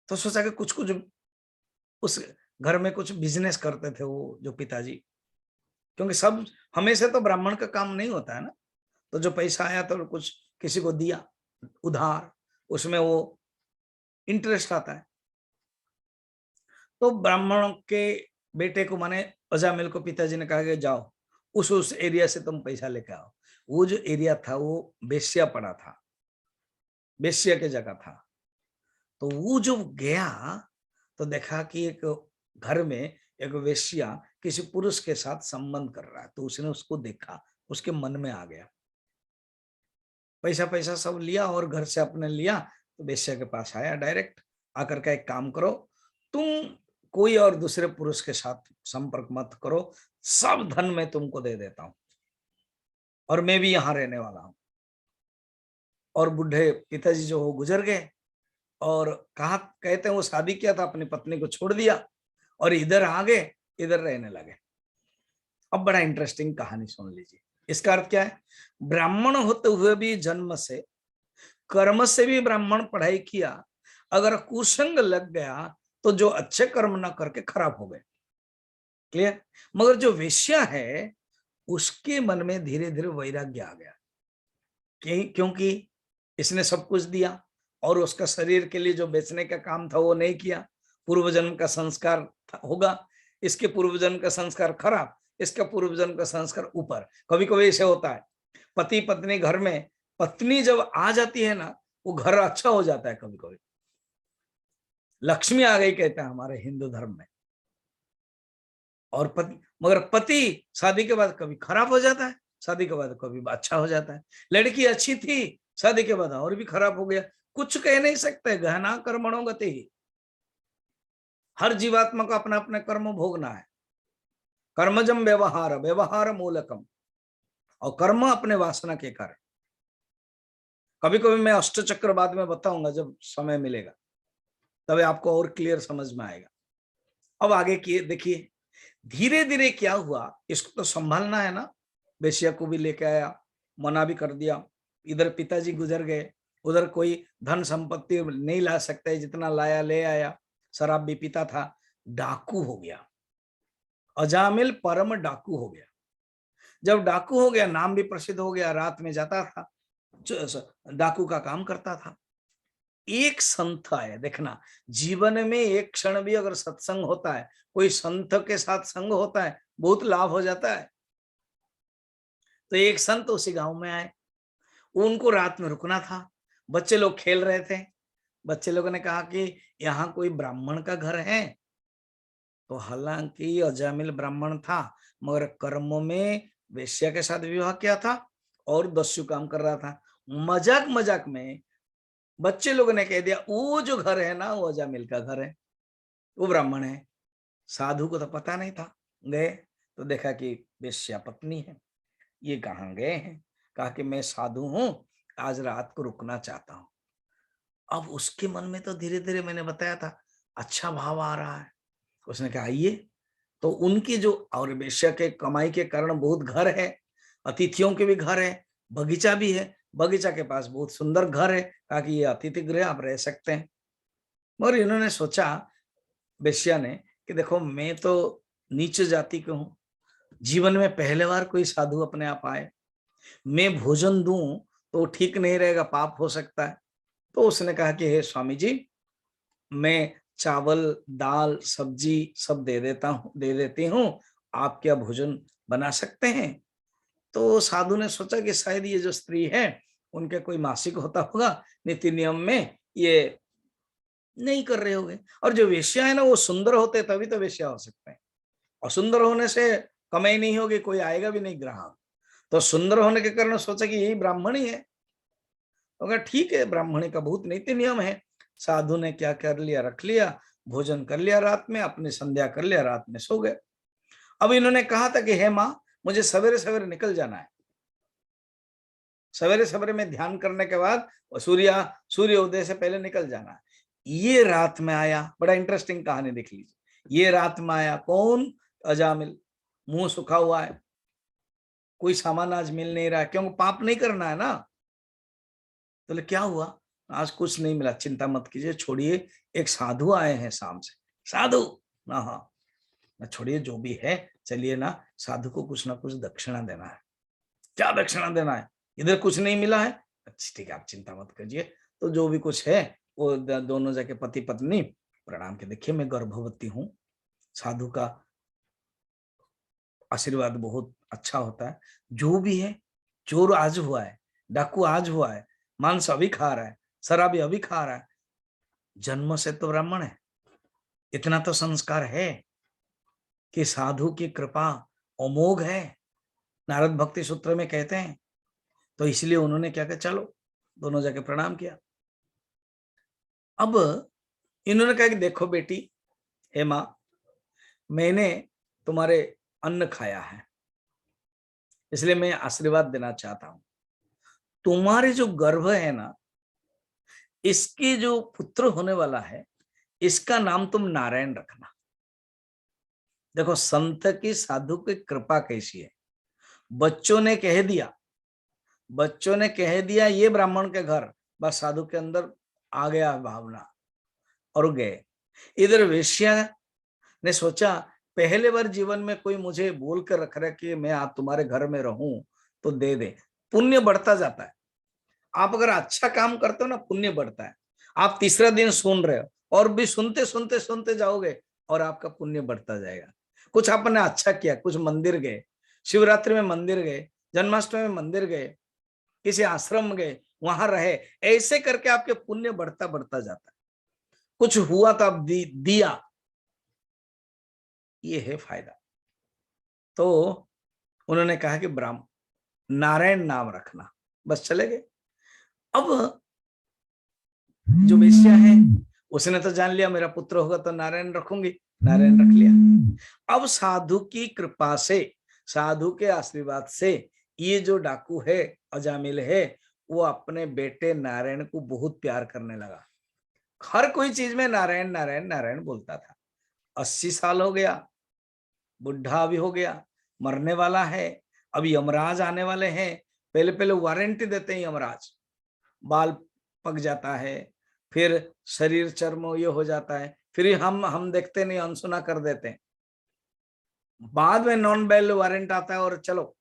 तो सोचा कि कुछ कुछ उस घर में कुछ बिजनेस करते थे वो जो पिताजी, क्योंकि सब हमेशा तो ब्राह्मण का काम नहीं होता है ना। तो जो पैसा आया तो कुछ किसी को दिया उधार, उसमें वो इंटरेस्ट आता है। तो ब्राह्मण के बेटे को माने अजामिल को पिताजी ने कहा कि जाओ उस एरिया से तुम पैसा लेके आओ। वो जो एरिया था वो बेश्या पड़ा था, बेश्या की जगह था। तो वो जो गया तो देखा कि एक घर में एक वेश्या किसी पुरुष के साथ संबंध कर रहा है। तो उसने उसको देखा, उसके मन में आ गया, पैसा पैसा सब लिया और घर से अपने लिया। तो वेश्या के पास आया डायरेक्ट, आकर का एक काम करो, तुम कोई और दूसरे पुरुष के साथ संपर्क मत करो, सब धन मैं तुमको दे देता हूं, और मैं भी यहां रहने वाला हूं। और बुढ़े पिताजी जो हो गुजर गए, और कहा कहते हैं वो शादी किया था, अपनी पत्नी को छोड़ दिया और इधर आ गए, इधर रहने लगे। अब बड़ा इंटरेस्टिंग कहानी सुन लीजिए। इसका अर्थ क्या है? ब्राह्मण होते हुए भी जन्म से कर्म से भी ब्राह्मण पढ़ाई किया, अगर कुसंग लग गया तो जो अच्छे कर्म ना करके खराब हो गए। क्लियर? मगर जो वेश्या है उसके मन में धीरे धीरे वैराग्य आ गया, क्योंकि इसने सब कुछ दिया और उसका शरीर के लिए जो बेचने का काम था वो नहीं किया। पूर्व जन्म का संस्कार होगा, इसके पूर्व जन्म का संस्कार खराब, इसका पूर्व जन्म का संस्कार ऊपर। कभी कभी ऐसे होता है, पति पत्नी घर में, पत्नी जब आ जाती है ना वो घर अच्छा हो जाता है। कभी कभी लक्ष्मी आ गई कहते हैं हमारे हिंदू धर्म में। और पति, मगर पति शादी के बाद कभी खराब हो जाता है, शादी के बाद कभी अच्छा हो जाता है। लड़की अच्छी थी, शादी के बाद और भी खराब हो गया। कुछ कह नहीं सकते, गहना कर्मणो गति। हर जीवात्मा को अपना अपना कर्म भोगना है। कर्मजम व्यवहार, व्यवहार मूलकम, और कर्म अपने वासना के कार्य। कभी कभी मैं अष्टचक्र बाद में बताऊंगा, जब समय मिलेगा तभी आपको और क्लियर समझ में आएगा। अब आगे किए देखिए, धीरे धीरे क्या हुआ, इसको तो संभालना है ना। बेशिया को भी लेके आया, मना भी कर दिया। इधर पिताजी गुजर गए, उधर कोई धन संपत्ति नहीं ला सकते, जितना लाया ले आया। शराब भी पीता था, डाकू हो गया। अजामिल परम डाकू हो गया। जब डाकू हो गया, नाम भी प्रसिद्ध हो गया, रात में जाता था, डाकू का काम करता था। एक संत आया, देखना जीवन में एक क्षण भी अगर सत्संग होता है, कोई संत के साथ संग होता है, बहुत लाभ हो जाता है। तो एक संत उसी गांव में आए, उनको रात में रुकना था। बच्चे लोग खेल रहे थे, बच्चे लोगों ने कहा कि यहाँ कोई ब्राह्मण का घर है। तो हालांकि अजामिल ब्राह्मण था, मगर कर्मों में वेश्या के साथ विवाह किया था और दस्यु काम कर रहा था। मजाक मजाक में बच्चे लोगों ने कह दिया वो जो घर है ना वो अजामिल का घर है, वो ब्राह्मण है। साधु को तो पता नहीं था। गए तो देखा कि वेश्या पत्नी है। ये कहाँ गए हैं? कहा कि मैं साधु हूं, आज रात को रुकना चाहता हूं। अब उसके मन में तो धीरे धीरे मैंने बताया था अच्छा भाव आ रहा है। उसने कहा आइए। तो उनकी जो, और वेश्या के कमाई के कारण बहुत घर है, अतिथियों के भी घर है, बगीचा भी है, बगीचा के पास बहुत सुंदर घर है। कहा कि ये अतिथि गृह, आप रह सकते हैं। मगर इन्होंने सोचा, वेश्या ने, कि देखो मैं तो नीच जाति के हूं, जीवन में पहले बार कोई साधु अपने आप आए, मैं भोजन दूं तो ठीक नहीं रहेगा, पाप हो सकता है। तो उसने कहा कि हे स्वामी जी, मैं चावल दाल सब्जी सब दे देती हूँ, आप क्या भोजन बना सकते हैं? तो साधु ने सोचा कि शायद ये जो स्त्री है उनके कोई मासिक होता होगा, नीति नियम में ये नहीं कर रहे होंगे। और जो वेश्या है ना वो सुंदर होते तभी तो वेश्या हो सकते हैं, और सुंदर होने से कमाई नहीं होगी, कोई आएगा भी नहीं ग्राहक। तो सुंदर होने के कारण सोचा कि यही ब्राह्मण ही है। अगर ठीक है, ब्राह्मणी का बहुत नीति नियम है। साधु ने क्या कर लिया, रख लिया, भोजन कर लिया, रात में अपनी संध्या कर लिया, रात में सो गए। अब इन्होंने कहा था कि हे माँ, मुझे सवेरे सवेरे निकल जाना है। सवेरे सवेरे में ध्यान करने के बाद सूर्य उदय से पहले निकल जाना है। ये रात में आया, बड़ा इंटरेस्टिंग कहानी देख लीजिए। ये रात में आया कौन? अजामिल। मुंह सूखा हुआ है, कोई सामान आज मिल नहीं रहा है, क्योंकि पाप नहीं करना है ना। तो क्या हुआ? आज कुछ नहीं मिला, चिंता मत कीजिए, छोड़िए, एक साधु आए हैं शाम से। साधु? हाँ, छोड़िए जो भी है, चलिए ना, साधु को कुछ ना कुछ दक्षिणा देना है। क्या दक्षिणा देना है? इधर कुछ नहीं मिला है। अच्छा ठीक है, आप चिंता मत कीजिए, तो जो भी कुछ है वो दोनों जाके पति पत्नी प्रणाम के, देखिए मैं गर्भवती हूँ, साधु का आशीर्वाद बहुत अच्छा होता है। जो भी है, चोर आज हुआ है, डाकू आज हुआ है, मांस अभी खा रहा है, शराबी अभी खा रहा है, जन्म से तो ब्राह्मण है, इतना तो संस्कार है कि साधु की कृपा अमोघ है, नारद भक्ति सूत्र में कहते हैं। तो इसलिए उन्होंने क्या किया, चलो दोनों जाके प्रणाम किया। अब इन्होंने कहा कि देखो बेटी, हे माँ, मैंने तुम्हारे अन्न खाया है, इसलिए मैं आशीर्वाद देना चाहता हूं। तुम्हारे जो गर्भ है ना, इसके जो पुत्र होने वाला है, इसका नाम तुम नारायण रखना। देखो संत की, साधु की कृपा कैसी है। बच्चों ने कह दिया ये ब्राह्मण के घर, बस साधु के अंदर आ गया भावना और गए। इधर वेश्या ने सोचा पहले बार जीवन में कोई मुझे बोल कर रख रहा है कि मैं आप तुम्हारे घर में रहूं तो दे दे। पुण्य बढ़ता जाता है। आप अगर अच्छा काम करते हो ना, पुण्य बढ़ता है। आप तीसरा दिन सुन रहे हो और भी सुनते सुनते सुनते जाओगे और आपका पुण्य बढ़ता जाएगा। कुछ आपने अच्छा किया, कुछ मंदिर गए, शिवरात्रि में मंदिर गए, जन्माष्टमी में मंदिर गए, किसी आश्रम में गए, वहां रहे, ऐसे करके आपके पुण्य बढ़ता बढ़ता जाता है। कुछ हुआ तो आप दिया, ये है फायदा। तो उन्होंने कहा कि ब्राह्मण नारायण नाम रखना, बस चले गए। अब जो वेश्या है उसने तो जान लिया मेरा पुत्र होगा तो नारायण रखूंगी, नारायण रख लिया। अब साधु की कृपा से, साधु के आशीर्वाद से ये जो डाकू है, अजामिल है, वो अपने बेटे नारायण को बहुत प्यार करने लगा। हर कोई चीज में नारायण नारायण नारायण बोलता था। 80 साल हो गया, बुढ़ा भी हो गया, मरने वाला है, अब यमराज आने वाले हैं। पहले पहले वारंटी देते हैं यमराज, बाल पक जाता है, फिर शरीर चर्म ये हो जाता है, फिर हम देखते नहीं, अनसुना कर देते हैं। बाद में नॉन बेल वारंट आता है और चलो।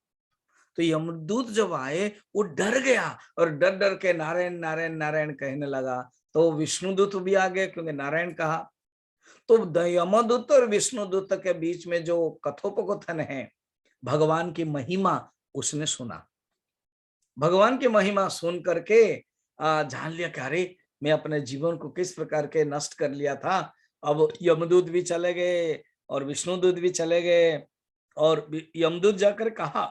तो यमदूत जब आए वो डर गया और डर डर के नारायण नारायण नारायण कहने लगा। तो विष्णुदूत भी आ गए क्योंकि नारायण कहा। तो यमदूत और विष्णुदूत के बीच में जो कथोपकथन है, भगवान की महिमा उसने सुना। भगवान की महिमा सुन करके जान लिया कि अरे मैं अपने जीवन को किस प्रकार के नष्ट कर लिया था। अब यमदूत भी चले गए और विष्णुदूत भी चले गए। और यमदूत जाकर कहा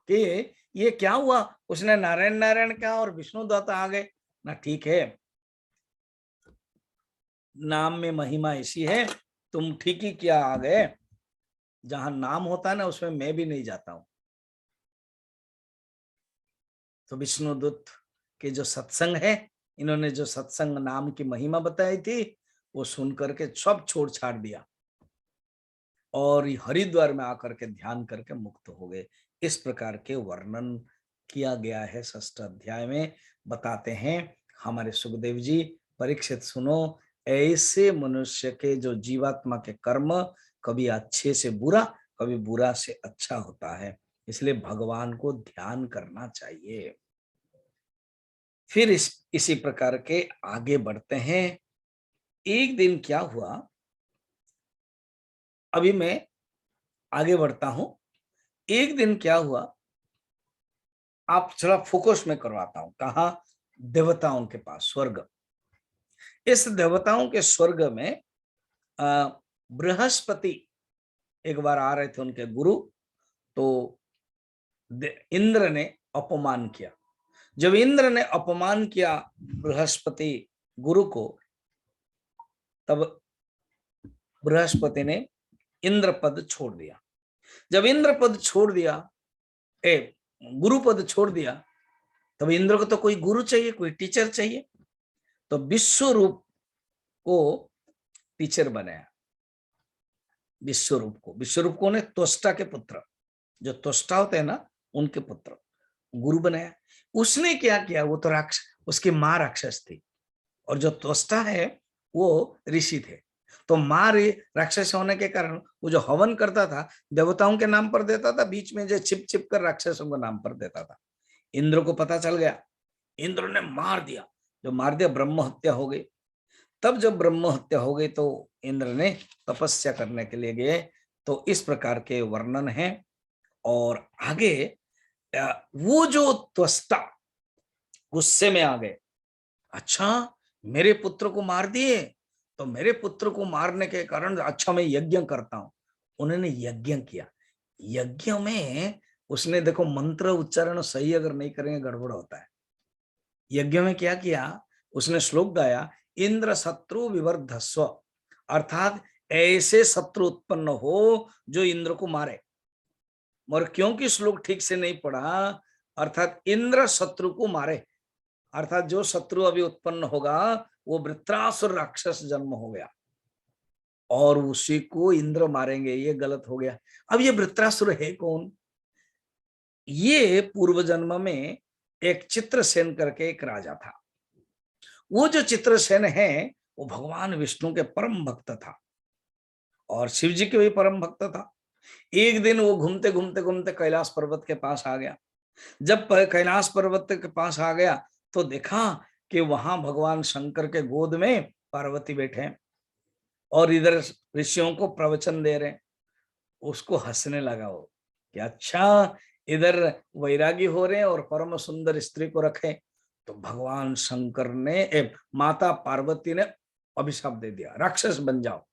कि ये क्या हुआ, उसने नारायण नारायण कहा और विष्णुदूत आ गए ना। ठीक है, नाम में महिमा ऐसी है, तुम ठीक ही किया आ गए। जहां नाम होता है ना उसमें मैं भी नहीं जाता हूं। तो विष्णुदूत के जो सत्संग है, इन्होंने जो सत्संग नाम की महिमा बताई थी, वो सुन करके सब छोड़ छाड़ दिया और हरिद्वार में आकर के ध्यान करके मुक्त हो गए। इस प्रकार के वर्णन किया गया है 6ठ अध्याय में। बताते हैं हमारे सुखदेव जी, परीक्षित सुनो, ऐसे मनुष्य के जो जीवात्मा के कर्म कभी अच्छे से बुरा, कभी बुरा से अच्छा होता है, इसलिए भगवान को ध्यान करना चाहिए। फिर इसी प्रकार के आगे बढ़ते हैं। एक दिन क्या हुआ, अभी मैं आगे बढ़ता हूं। एक दिन क्या हुआ, आप थोड़ा फोकस में करवाता हूं। कहा? देवताओं के पास, स्वर्ग। इस देवताओं के स्वर्ग में बृहस्पति एक बार आ रहे थे, उनके गुरु। तो इंद्र ने अपमान किया। जब इंद्र ने अपमान किया बृहस्पति गुरु को, तब बृहस्पति ने इंद्र पद छोड़ दिया। जब इंद्र पद छोड़ दिया, गुरु पद छोड़ दिया, तब इंद्र को तो कोई गुरु चाहिए, कोई टीचर चाहिए। तो विश्वरूप को टीचर बनाया। विश्वरूप को, विश्वरूप को ने त्वष्टा के पुत्र, जो त्वष्टा होते हैं ना, उनके पुत्र गुरु बनाया। उसने क्या किया, वो तो राक्षस, उसकी माँ राक्षस थी और जो त्वष्टा है वो ऋषि थे। तो माँ राक्षस होने के कारण वो जो हवन करता था देवताओं के नाम पर देता था, बीच में जो छिप छिप कर राक्षसों के नाम पर देता था। इंद्र को पता चल गया, इंद्र ने मार दिया। जो मार दिया, ब्रह्म हत्या हो गई। तब जब ब्रह्म हत्या हो गई तो इंद्र ने तपस्या करने के लिए गए। तो इस प्रकार के वर्णन है। और आगे वो जो त्वष्टा गुस्से में आ गए, अच्छा मेरे पुत्र को मार दिए, तो मेरे पुत्र को मारने के कारण अच्छा मैं यज्ञ करता हूं। उन्होंने यज्ञ किया। यज्ञ में उसने, देखो मंत्र उच्चारण सही अगर नहीं करेंगे गड़बड़ होता है। यज्ञ में क्या किया, उसने श्लोक गाया, इंद्र शत्रु विवर्धस्व, अर्थात ऐसे शत्रु उत्पन्न हो जो इंद्र को मारे। और क्योंकि श्लोक ठीक से नहीं पढ़ा, अर्थात इंद्र शत्रु को मारे, अर्थात जो शत्रु अभी उत्पन्न होगा वो वृत्रासुर राक्षस जन्म हो गया और उसी को इंद्र मारेंगे, ये गलत हो गया। अब ये वृत्रासुर है कौन? ये पूर्व जन्म में एक चित्रसेन करके एक राजा था। वो जो चित्रसेन है वो भगवान विष्णु के परम भक्त था और शिव जी के भी परम भक्त था। एक दिन वो घूमते घूमते घूमते कैलाश पर्वत के पास आ गया। जब कैलाश पर्वत के पास आ गया तो देखा कि वहां भगवान शंकर के गोद में पार्वती बैठे हैं और इधर ऋषियों को प्रवचन दे रहे हैं। उसको हंसने लगा वो कि अच्छा, इधर वैरागी हो रहे हैं और परम सुंदर स्त्री को रखे। तो भगवान शंकर ने माता पार्वती ने अभिशाप दे दिया, राक्षस बन जाओ।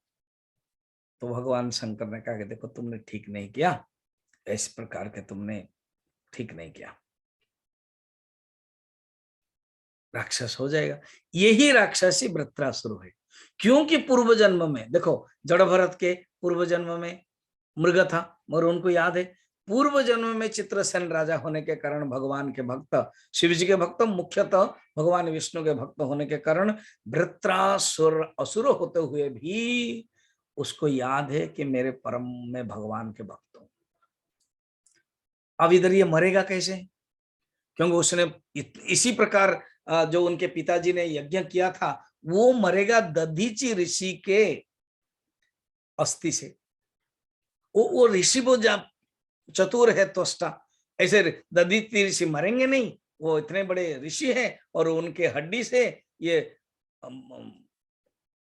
तो भगवान शंकर ने कहा कि देखो तुमने ठीक नहीं किया, इस प्रकार के तुमने ठीक नहीं किया, राक्षस हो जाएगा। यही राक्षसी वृत्रासुर है, क्योंकि पूर्व जन्म में देखो, जड़ भरत के पूर्व जन्म में मृग था, मगर उनको याद है पूर्व जन्म में चित्रसेन राजा होने के कारण भगवान के भक्त, शिव जी के भक्त, मुख्यतः भगवान विष्णु के भक्त होने के कारण वृत्रासुर असुर होते हुए भी उसको याद है कि मेरे परम में भगवान के भक्त हूं। अब इधर ये मरेगा कैसे? क्योंकि उसने इसी प्रकार जो उनके पिताजी ने यज्ञ किया था वो मरेगा दधीचि ऋषि के अस्थि से। वो ऋषि वो चतुर है त्वष्टा, ऐसे दधीचि ऋषि मरेंगे नहीं, वो इतने बड़े ऋषि हैं और उनके हड्डी से ये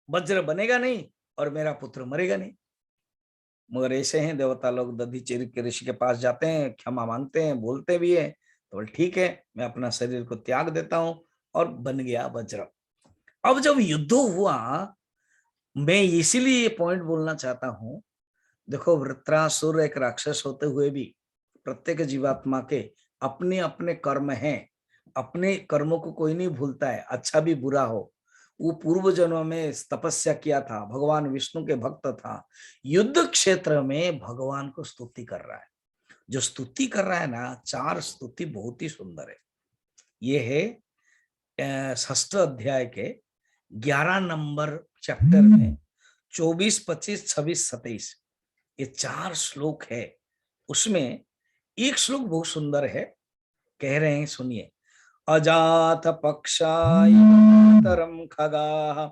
वज्र बनेगा नहीं और मेरा पुत्र मरेगा नहीं। मगर ऐसे हैं देवता लोग, दधीचि के ऋषि के पास जाते हैं, क्षमा मांगते हैं, बोलते भी है, तो ठीक है मैं अपना शरीर को त्याग देता हूं, और बन गया वज्र। अब जब युद्ध हुआ, मैं इसीलिए ये पॉइंट बोलना चाहता हूं, देखो वृत्रासुर एक राक्षस होते हुए भी प्रत्येक जीवात्मा के अपने अपने कर्म हैं, अपने कर्मों को कोई नहीं भूलता है, अच्छा भी बुरा हो। वो पूर्व जन्म में तपस्या किया था, भगवान विष्णु के भक्त था, युद्ध क्षेत्र में भगवान को स्तुति कर रहा है। जो स्तुति कर रहा है ना, 4 स्तुति बहुत ही सुंदर है। ये है 6ठ अध्याय के 11 नंबर चैप्टर में 24, 25, 26, 27 ये 4 श्लोक है। उसमें एक श्लोक बहुत सुंदर है, कह रहे हैं सुनिए। अजात पक्षायतरम खगाः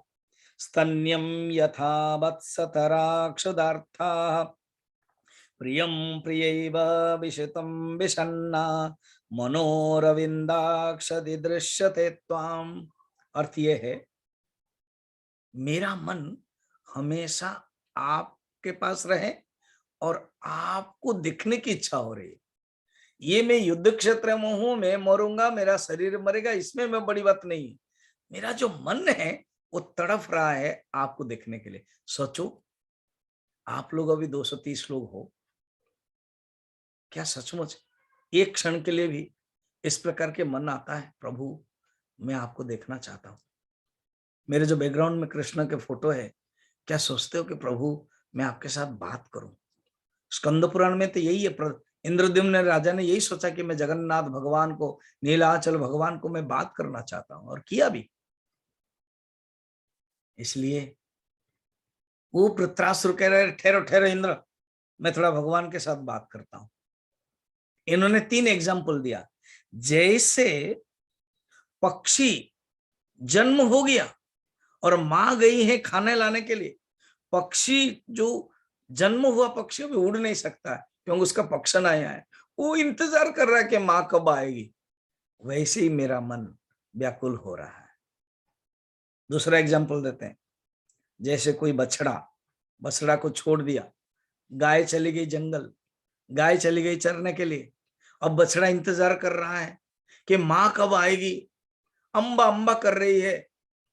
स्तन्यम यथा वत्सतराक्षदार्था प्रियं प्रियैव विशितं विषन्ना मनोरविंदाक्ष दृश्यते त्वाम। अर्थ ये है, मेरा मन हमेशा आपके पास रहे और आपको दिखने की इच्छा हो रही है। ये मैं युद्ध क्षेत्र में हूं, मैं मरूंगा, मेरा शरीर मरेगा, इसमें मैं बड़ी बात नहीं। मेरा जो मन है वो तड़फ रहा है आपको देखने के लिए। सोचो, आप लोग अभी 230 लोग हो, क्या सचमुच एक क्षण के लिए भी इस प्रकार के मन आता है, प्रभु मैं आपको देखना चाहता हूं। मेरे जो बैकग्राउंड में कृष्ण के फोटो है, क्या सोचते हो कि प्रभु मैं आपके साथ बात करूं? स्कंद पुराण में तो यही है, इंद्रद्युम्न राजा ने यही सोचा कि मैं जगन्नाथ भगवान को, नीलाचल भगवान को मैं बात करना चाहता हूं, और किया भी। इसलिए वो वृत्रासुर कह रहे, ठहरो ठहरो इंद्र, मैं थोड़ा भगवान के साथ बात करता हूं। इन्होंने 3 एग्जाम्पल दिया। जैसे पक्षी जन्म हो गया और मां गई है खाने लाने के लिए, पक्षी जो जन्म हुआ पक्षी अभी उड़ नहीं सकता है क्योंकि उसका पक्षन आया है, वो इंतजार कर रहा है कि मां कब आएगी। वैसे ही मेरा मन व्याकुल हो रहा है। दूसरा एग्जाम्पल देते हैं। जैसे कोई बछड़ा को छोड़ दिया, गाय चली गई जंगल, गाय चली गई चरने के लिए, अब बछड़ा इंतजार कर रहा है कि मां कब आएगी, अम्बा अम्बा कर रही है।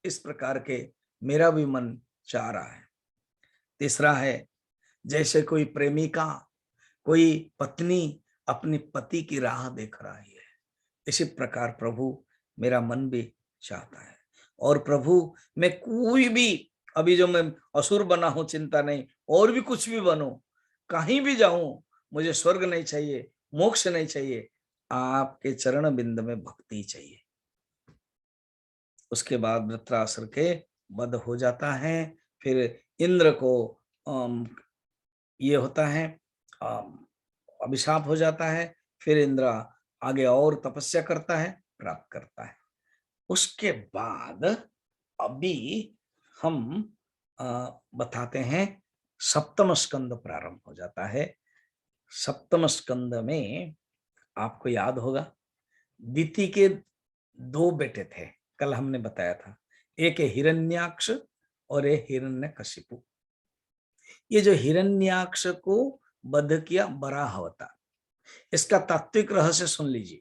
इस प्रकार के मेरा भी मन चाह रहा है। तीसरा है, जैसे कोई प्रेमिका, कोई पत्नी अपने पति की राह देख रही है, इसी प्रकार प्रभु मेरा मन भी चाहता है। और प्रभु मैं कोई भी, अभी जो मैं असुर बना हूं चिंता नहीं, और भी कुछ भी बनूं, कहीं भी जाऊं, मुझे स्वर्ग नहीं चाहिए, मोक्ष नहीं चाहिए, आपके चरण बिंद में भक्ति चाहिए। उसके बाद वृत्रासुर के वध हो जाता है। फिर इंद्र को ये होता है, अभिशाप हो जाता है। फिर इंद्र आगे और तपस्या करता है, प्राप्त करता है। उसके बाद अभी हम बताते हैं, सप्तम स्कंद प्रारंभ हो जाता है। सप्तम स्कंद में आपको याद होगा, दिति के दो बेटे थे, कल हमने बताया था, एक है हिरण्याक्ष और एक हिरण्यकशिपु। ये जो हिरण्याक्ष को वध किया वराह अवतार, इसका तात्विक रहस्य सुन लीजिए।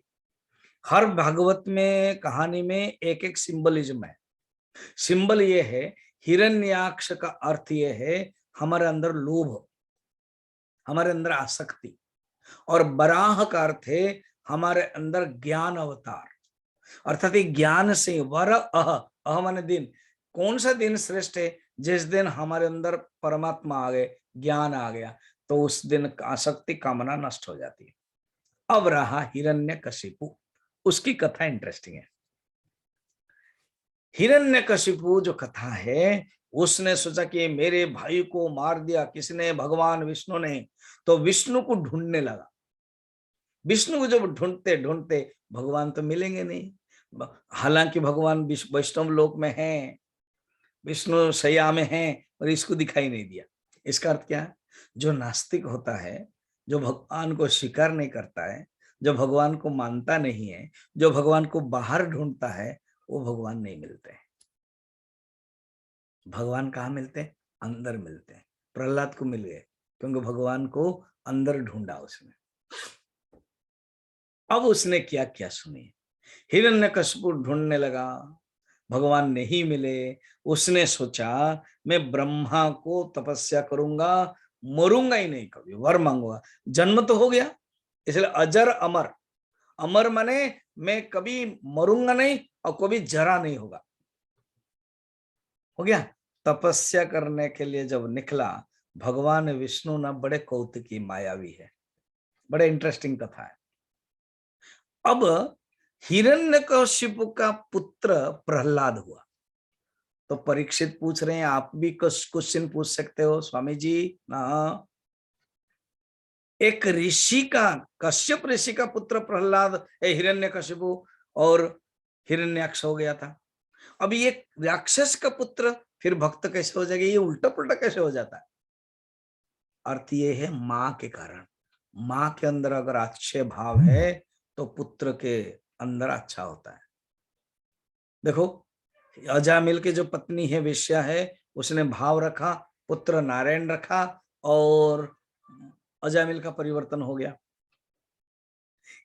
हर भागवत में कहानी में एक एक सिंबलिज्म है। सिंबल ये है, हिरण्याक्ष का अर्थ ये है हमारे अंदर लोभ, हमारे अंदर आसक्ति, और बराह का अर्थ है हमारे अंदर ज्ञान अवतार। अर्थात ज्ञान से वर अह माने दिन। कौन सा दिन श्रेष्ठ है? जिस दिन हमारे अंदर परमात्मा आ गए, ज्ञान आ गया, तो उस दिन आसक्ति कामना नष्ट हो जाती है। अब रहा हिरण्यकशिपु, उसकी कथा इंटरेस्टिंग है। हिरण्यकशिपु जो कथा है, उसने सोचा कि मेरे भाई को मार दिया किसने? भगवान विष्णु ने। तो विष्णु को ढूंढने लगा। विष्णु को जब ढूंढते ढूंढते भगवान तो मिलेंगे नहीं, हालांकि भगवान वैष्णव लोक में हैं, विष्णु शैया में हैं, और इसको दिखाई नहीं दिया। इसका अर्थ क्या है? जो नास्तिक होता है, जो भगवान को स्वीकार नहीं करता है, जो भगवान को मानता नहीं है, जो भगवान को बाहर ढूंढता है, वो भगवान नहीं मिलते। भगवान कहाँ मिलते हैं? अंदर मिलते हैं। प्रहलाद को मिल गए क्योंकि भगवान को अंदर ढूंढा उसने। अब उसने क्या क्या सुनिए। हिरण्यकशिपु ढूंढने लगा, भगवान नहीं मिले। उसने सोचा मैं ब्रह्मा को तपस्या करूंगा, मरूंगा ही नहीं, कभी वर मांगूंगा। जन्म तो हो गया, इसलिए अजर अमर। अमर माने मैं कभी मरूंगा नहीं और कभी जरा नहीं होगा, हो गया। तपस्या करने के लिए जब निकला, भगवान विष्णु ना बड़े कौतुकी मायावी है, बड़े इंटरेस्टिंग कथा है। अब हिरण्यकशिपु का पुत्र प्रहलाद हुआ। तो परीक्षित पूछ रहे हैं, आप भी कुछ क्वेश्चन पूछ सकते हो स्वामी जी ना। एक ऋषि का, कश्यप ऋषि का पुत्र प्रहलाद हिरण्यकशिपु और हिरण्याक्ष हो गया था। अब ये राक्षस का पुत्र फिर भक्त कैसे हो जाएगा? ये उल्टा पुल्टा कैसे हो जाता है? अर्थ ये है मां के कारण। मां के अंदर अगर अच्छे भाव है तो पुत्र के अंदर अच्छा होता है। देखो, अजामिल की जो पत्नी है, वेश्या है, उसने भाव रखा, पुत्र नारायण रखा, और अजामिल का परिवर्तन हो गया।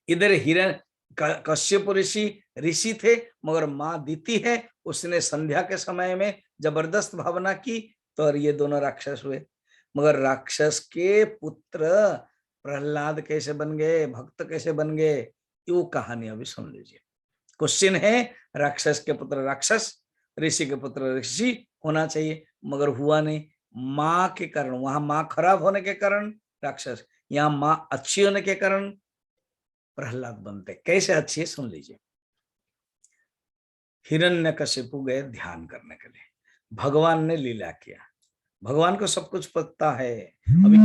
इधर हिरण कश्यप ऋषि थे, मगर माँ दिति है, उसने संध्या के समय में जबरदस्त भावना की, तो ये दोनों राक्षस हुए। मगर राक्षस के पुत्र प्रहलाद कैसे बन गए, भक्त कैसे बन गए, वो कहानी अभी सुन लीजिए। क्वेश्चन है, राक्षस के पुत्र राक्षस, ऋषि के पुत्र ऋषि होना चाहिए, मगर हुआ नहीं। माँ के कारण, वहां माँ खराब होने के कारण राक्षस, यहाँ माँ अच्छी होने के कारण प्रहलाद बनते। कैसे अच्छी है सुन लीजिए। हिरण्यकशिपु गए ध्यान करने के लिए, भगवान ने लीला किया। भगवान को सब कुछ पता है। अभी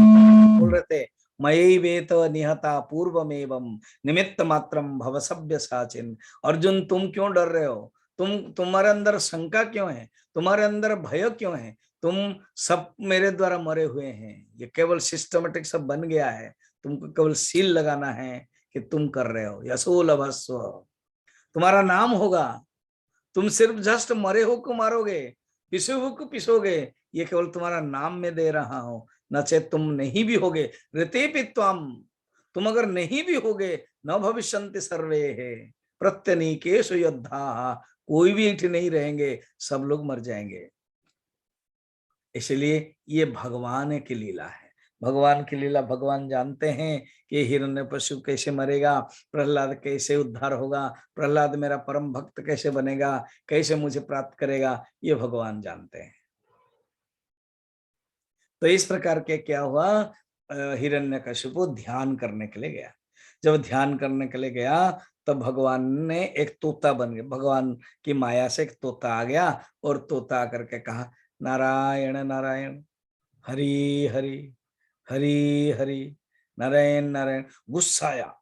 बोल रहे थे, मयि वेत निहता पूर्वमेवं निमित्त मात्रम भव सभ्य साचिन। अर्जुन, तुम क्यों डर रहे हो? तुम्हारे अंदर शंका क्यों है? तुम्हारे अंदर भय क्यों है? तुम सब मेरे द्वारा मरे हुए हैं। ये केवल सिस्टमेटिक सब बन गया है, तुमको केवल सील लगाना है कि तुम कर रहे हो। यशो लभस्व, तुम्हारा नाम होगा। तुम सिर्फ जस्ट मरे हो को मारोगे, पिसे हो को पिसोगे, ये केवल तुम्हारा नाम में दे रहा हूं। नचे तुम नहीं भी होगे, ऋते पित्वम, तुम अगर नहीं भी होगे, न भविष्यन्ति सर्वे है प्रत्यनीकेषु योद्धा, कोई भी इठ नहीं रहेंगे, सब लोग मर जाएंगे। इसलिए ये भगवान की लीला है। भगवान की लीला भगवान जानते हैं कि हिरण्यकशिपु कैसे मरेगा, प्रहलाद कैसे उद्धार होगा, प्रहलाद मेरा परम भक्त कैसे बनेगा, कैसे मुझे प्राप्त करेगा, ये भगवान जानते हैं। तो इस प्रकार के क्या हुआ, हिरण्यकशिपु ध्यान करने के लिए गया। जब ध्यान करने के लिए गया, तब भगवान ने एक तोता बन गया, भगवान की माया से एक तोता आ गया, और तोता आकर के कहा, नारायण नारायण, हरि हरि, हरि हरि, नारायण नारायण। गुस्सा आया।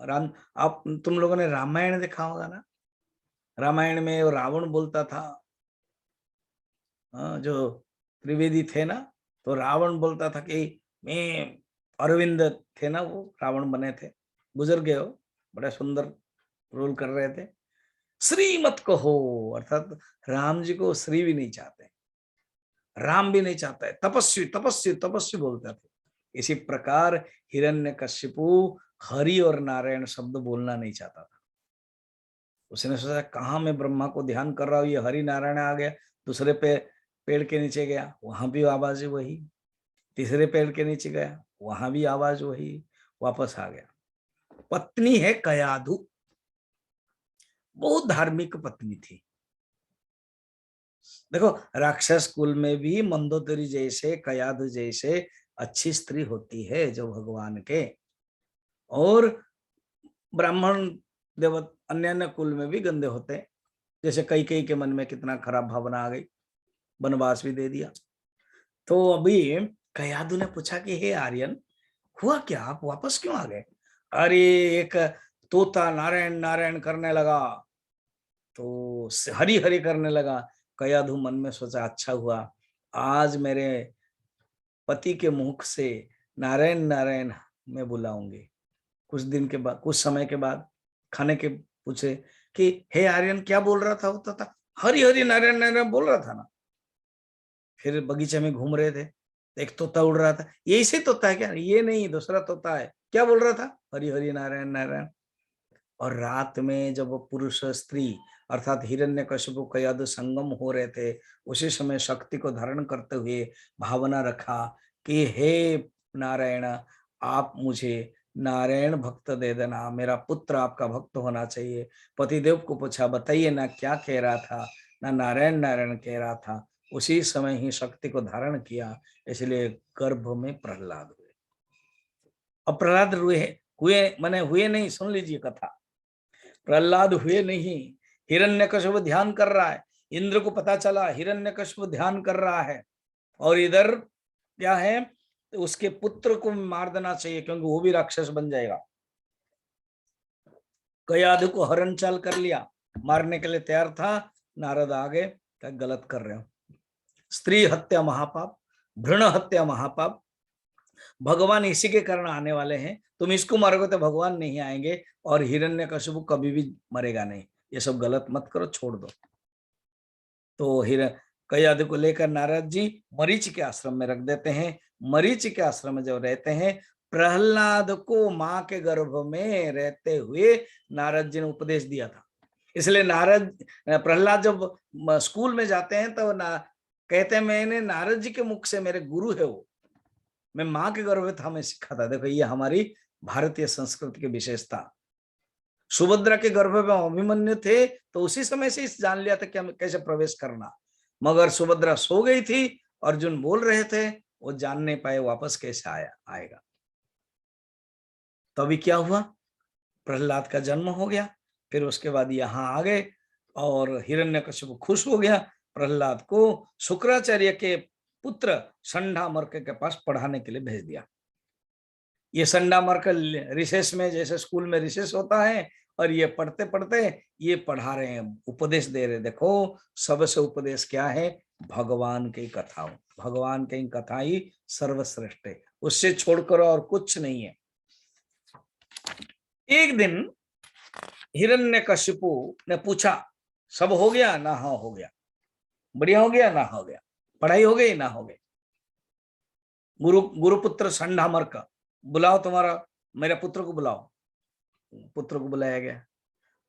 राम, आप तुम लोगों ने रामायण देखा होगा ना, रामायण में रावण बोलता था, जो त्रिवेदी थे ना, तो रावण बोलता था कि मैं, अरविंद थे ना वो, रावण बने थे, गुजर गए हो, बड़ा सुंदर रोल कर रहे थे। श्री मत कहो, अर्थात राम जी को श्री भी नहीं चाहते, राम भी नहीं चाहता है, तपस्वी तपस्वी तपस्वी बोलते थे। इसी प्रकार हिरण्यकशिपु हरि और नारायण शब्द बोलना नहीं चाहता था। उसने सोचा कहाँ मैं ब्रह्मा को ध्यान कर रहा हूँ, ये हरि नारायण आ गया, दूसरे पे पेड़ के नीचे गया, वहां भी आवाज वही, तीसरे पेड़ के नीचे गया, वहां भी आवाज वही, वापस आ गया। पत्नी है कयाधु, बहुत धार्मिक पत्नी थी। देखो राक्षस कुल में भी मंदोदरी जैसे, कयाधु जैसे अच्छी स्त्री होती है जो भगवान के, और ब्राह्मण देवत अन्य अन्य कुल में भी गंदे होते हैं। जैसे कई के मन में कितना खराब भावना आ गई, वनवास भी दे दिया। तो अभी कयाधु ने पूछा कि हे आर्यन, हुआ क्या, आप वापस क्यों आ गए? अरे एक तोता नारायण नारायण करने लगा, तो हरि हरि करने लगा। कयाधु मन में सोचा अच्छा हुआ, आज मेरे पति के मुख से नारायण नारायण मैं बुलाऊंगी। कुछ दिन के बाद, कुछ समय के बाद खाने के पूछे कि हे आर्यन क्या बोल रहा था? होता था हरि हरि नारायण नारायण बोल रहा था ना। फिर बगीचे में घूम रहे थे, एक तोता उड़ रहा था, यही से तोता है क्या? ये नहीं, दूसरा तोता है। क्या बोल रहा था? हरि हरि नारायण नारायण। और रात में जब वो पुरुष स्त्री अर्थात हिरण्यकशिपु कयाधु संगम हो रहे थे, उसी समय शक्ति को धारण करते हुए भावना रखा कि हे नारायण, आप मुझे नारायण भक्त दे देना, मेरा पुत्र आपका भक्त होना चाहिए। पतिदेव को पूछा बताइए ना क्या कह रहा था, ना नारायण नारायण कह रहा था। उसी समय ही शक्ति को धारण किया, इसलिए गर्भ में प्रहलाद हुए। अब प्रहलाद हुए माने हुए नहीं, सुन लीजिए कथा। प्रहलाद हुए नहीं, हिरण्यकशिपु ध्यान कर रहा है। इंद्र को पता चला हिरण्यकशिपु ध्यान कर रहा है, और इधर क्या है, तो उसके पुत्र को मार देना चाहिए क्योंकि वो भी राक्षस बन जाएगा। कयाधु को हरण चाल कर लिया, मारने के लिए तैयार था। नारद आगे क्या गलत कर रहे हो, स्त्री हत्या महापाप, भ्रूण हत्या महापाप, भगवान इसी के कारण आने वाले हैं, तुम इसको मारोगे तो भगवान नहीं आएंगे, और हिरण्यकशिपु कभी भी मरेगा नहीं, ये सब गलत मत करो, छोड़ दो। तो कयाधु को लेकर नारद जी मरीचि के आश्रम में रख देते हैं। मरीचि के आश्रम में जब रहते हैं, प्रहलाद को मां के गर्भ में रहते हुए नारद जी ने उपदेश दिया था। इसलिए प्रहलाद जब स्कूल में जाते हैं तो कहते हैं मैंने नारद जी के मुख से, मेरे गुरु है वो, मैं मां के गर्भ में था, मैं सीखा था। देखो ये हमारी भारतीय संस्कृति की विशेषता। सुभद्रा के गर्भ में अभिमन्यु थे तो उसी समय से जान लिया था कि हमें कैसे प्रवेश करना, मगर सुभद्रा सो गई थी, अर्जुन बोल रहे थे, वो जान नहीं पाए वापस कैसे आएगा। तो अभी क्या हुआ, प्रहलाद का जन्म हो गया, फिर उसके बाद यहाँ आ गए, और हिरण्यकशिपु खुश हो गया। प्रहलाद को शुक्राचार्य के पुत्र संडामर्क के पास पढ़ाने के लिए भेज दिया। ये संडामर्क रिसेस में, जैसे स्कूल में रिसेस होता है, और ये पढ़ते पढ़ते ये पढ़ा रहे हैं, उपदेश दे रहे। देखो सबसे उपदेश क्या है, भगवान की कथाओं, भगवान की कथा ही सर्वश्रेष्ठ है, उससे छोड़कर और कुछ नहीं है। एक दिन हिरण्यकशिपु ने पूछा सब हो गया ना? हाँ हो गया। बढ़िया हो गया ना? हो गया। पढ़ाई हो गई ना? हो गई। गुरुपुत्र संडामर्क, बुलाओ तुम्हारा, मेरे पुत्र को बुलाओ। पुत्र को बुलाया गया,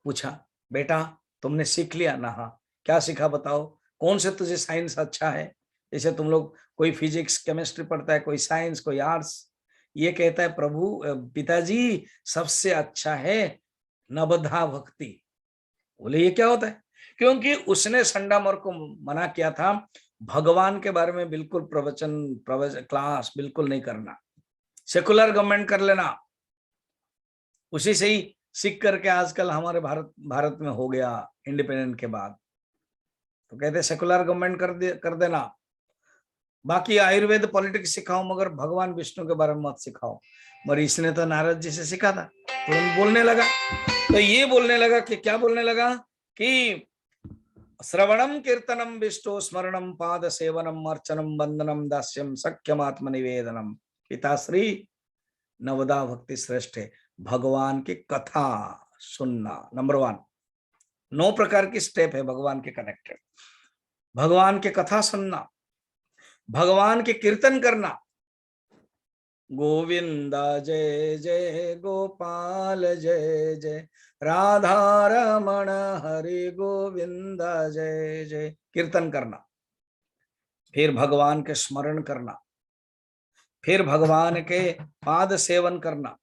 पूछा बेटा तुमने सीख लिया ना? हाँ। क्या सीखा बताओ, कौन से तुझे साइंस अच्छा है? जैसे तुम लोग कोई फिजिक्स केमिस्ट्री पढ़ता है, कोई साइंस, कोई आर्ट्स, ये कहता है प्रभु पिताजी सबसे अच्छा है नवधा भक्ति। बोले ये क्या होता है? क्योंकि उसने संडामर्क को मना किया था भगवान के बारे में बिल्कुल प्रवचन क्लास बिल्कुल नहीं करना, सेकुलर गवर्नमेंट कर लेना। उसी से ही सीख करके आजकल हमारे भारत में हो गया इंडिपेंडेंट के बाद। तो कहते सेकुलर गवर्नमेंट कर देना, बाकी आयुर्वेद पॉलिटिक्स सिखाओ, मगर भगवान विष्णु के बारे में मत सिखाओ। मगर इसने तो नारद जी से सीखा था, तुरंत बोलने लगा। तो ये बोलने लगा कि क्या बोलने लगा कि श्रवणम कीर्तनम विष्णु स्मरणम पाद सेवनम अर्चनम वंदनम दास्यम सख्यम आत्म निवेदनम। पिताश्री नवदा भक्ति श्रेष्ठ है, भगवान की कथा सुनना। नंबर 1, 9 प्रकार की स्टेप है भगवान के कनेक्टेड। भगवान की कथा सुनना, भगवान के कीर्तन करना। गोविंद जय जय गोपाल जय जय, राधा रमण हरि गोविंद जय जय, कीर्तन करना। फिर भगवान के स्मरण करना, फिर भगवान के पाद सेवन करना,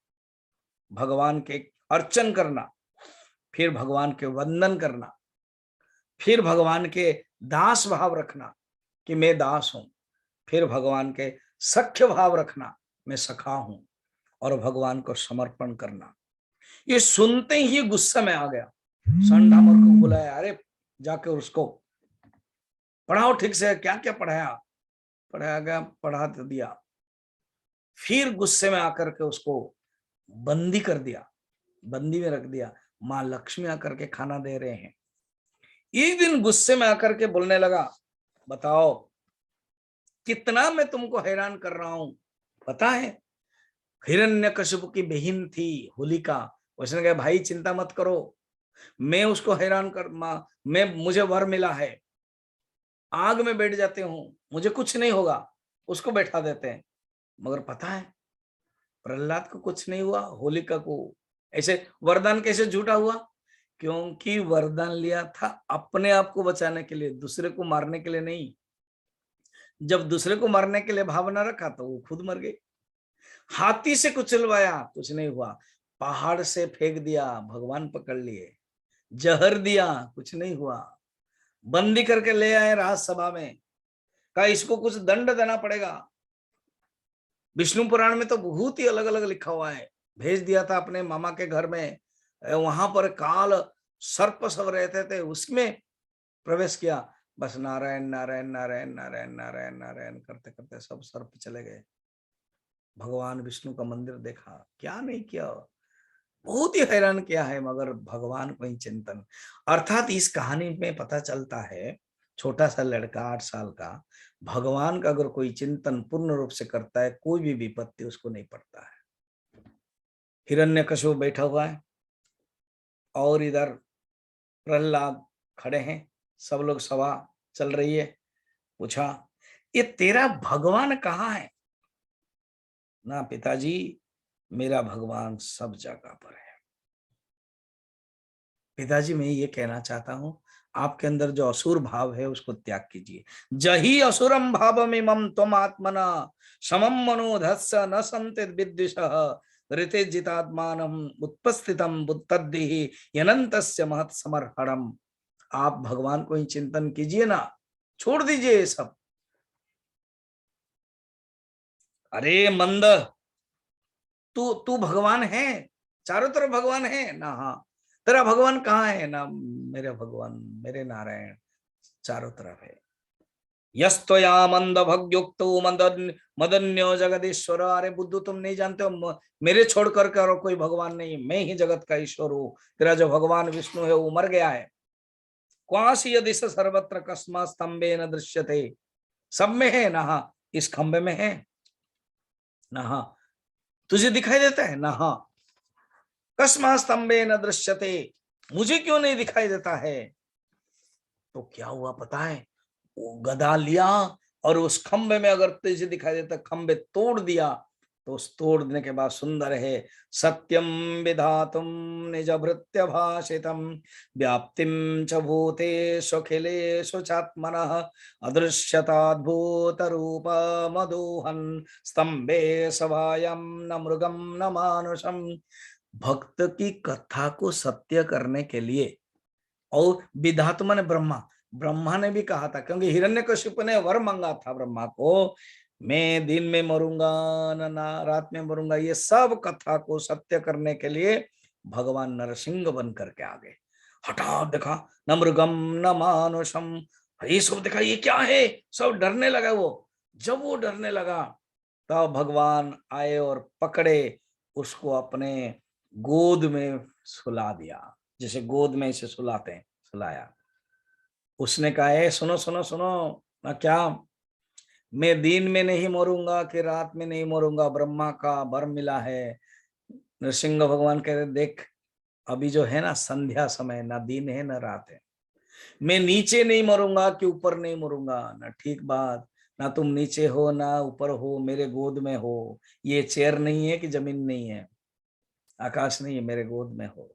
भगवान के अर्चन करना, फिर भगवान के वंदन करना, फिर भगवान के दास भाव रखना कि मैं दास हूं, फिर भगवान के सख्य भाव रखना, मैं सखा हूं, और भगवान को समर्पण करना। ये सुनते ही गुस्सा में आ गया। संडामर को बुलाया, अरे जाके उसको पढ़ाओ ठीक से, क्या क्या पढ़ाया गया, पढ़ा तो दिया। फिर गुस्से में आकर के उसको बंदी कर दिया, बंदी में रख दिया। माँ लक्ष्मी आकर के खाना दे रहे हैं। एक दिन गुस्से में आकर के बोलने लगा, बताओ कितना मैं तुमको हैरान कर रहा हूं, पता है? हिरण्यकशिपु की बहन थी होलिका, उसने कहा भाई चिंता मत करो, मैं उसको हैरान कर मैं मुझे वर मिला है, आग में बैठ जाते हूं, मुझे कुछ नहीं होगा, उसको बैठा देते हैं। मगर पता है प्रहलाद को कुछ नहीं हुआ, होलिका को ऐसे वरदान कैसे झूठा हुआ? क्योंकि वरदान लिया था अपने आप को बचाने के लिए, दूसरे को मारने के लिए नहीं। जब दूसरे को मारने के लिए भावना रखा तो वो खुद मर गई। हाथी से कुचलवाया, कुछ नहीं हुआ। पहाड़ से फेंक दिया, भगवान पकड़ लिए। जहर दिया, कुछ नहीं हुआ। बंदी करके ले आए राजसभा में, कहा इसको कुछ दंड देना पड़ेगा। विष्णु पुराण में तो बहुत ही अलग अलग लिखा हुआ है। भेज दिया था अपने मामा के घर में, वहां पर काल सर्प सब रहते थे, उसमें प्रवेश किया। बस नारायण नारायण नारायण नारायण नारायण नारायण करते करते सब सर्प चले गए। भगवान विष्णु का मंदिर देखा, क्या नहीं किया, बहुत ही हैरान किया है, मगर भगवान को ही चिंतन। अर्थात इस कहानी में पता चलता है, छोटा सा लड़का 8 साल का भगवान का अगर कोई चिंतन पूर्ण रूप से करता है, कोई भी विपत्ति उसको नहीं पड़ता है। हिरण्यकशिपु बैठा हुआ है और इधर प्रहलाद खड़े हैं, सब लोग सभा चल रही है। पूछा, ये तेरा भगवान कहाँ है? ना पिताजी, मेरा भगवान सब जगह पर है। पिताजी मैं ये कहना चाहता हूं, आपके अंदर जो असुर भाव है उसको त्याग कीजिए। जही असुरम भावमिमं त्वम आत्मना समम मनोधस्स न संति विद्विषः ऋते जितात्मानम उत्पस्थितम बुद्धि यनंतस्य महत् समर्हणम। आप भगवान को ही चिंतन कीजिए ना, छोड़ दीजिए ये सब। अरे मंद, तू तू भगवान है, चारों तरफ भगवान है ना? हाँ, तेरा भगवान कहाँ है? ना मेरे भगवान, मेरे नारायण चारों तरफ है। यस्तया मंद भग्युक्तो मदन्यो जगदीश्वर। अरे बुद्धू, तुम नहीं जानते हो, मेरे छोड़ कर करो कोई भगवान नहीं, मैं ही जगत का ईश्वर हूँ। तेरा जो भगवान विष्णु है वो मर गया है। क्वासी यदि सर्वत्र कस्मा स्तंभे न दृश्यते। सब में है ना? हाँ, इस खंबे में है ना? हाँ, तुझे दिखाई देता है ना? हाँ, कस्मा स्तंभे न दृश्यते, मुझे क्यों नहीं दिखाई देता है? तो क्या हुआ पता है? वो गदा लिया और उस खंबे में अगर तुझे दिखाई देता, खंबे तोड़ दिया। तो उस तोड़ने के बाद सुंदर है, सत्यम विधातुम निज भृत्य भाषितम व्याप्तिम च भूतेषु अखिलेषु चात्मनः अदृश्यताद्भूत रूप मधुहन स्तंभे सभायम न मृगम न मानुषम। भक्त की कथा को सत्य करने के लिए, और विधात्मा ने ब्रह्मा, ब्रह्मा ने भी कहा था, क्योंकि हिरण्यकशिपु ने वर मांगा था ब्रह्मा को, मैं दिन में मरूंगा ना रात में मरूंगा। ये सब कथा को सत्य करने के लिए भगवान नरसिंह बन करके आ गए। हठात देखा, न मृगम न मानुषम, ये सब देखा, ये क्या है? सब डरने लगा। वो जब वो डरने लगा तब भगवान आए और पकड़े उसको, अपने गोद में सुला दिया, जैसे गोद में इसे सुलाते हैं, सुलाया। उसने कहा है सुनो सुनो सुनो, ना क्या, मैं दिन में नहीं मरूंगा कि रात में नहीं मरूंगा, ब्रह्मा का वर मिला है। नरसिंह भगवान कह रहे देख, अभी जो है ना संध्या समय, ना दिन है ना रात है, मैं नीचे नहीं मरूंगा कि ऊपर नहीं मरूंगा ना, ठीक बात, ना तुम नीचे हो ना ऊपर हो, मेरे गोद में हो, ये चेयर नहीं है कि जमीन नहीं है, आकाश नहीं है, मेरे गोद में हो।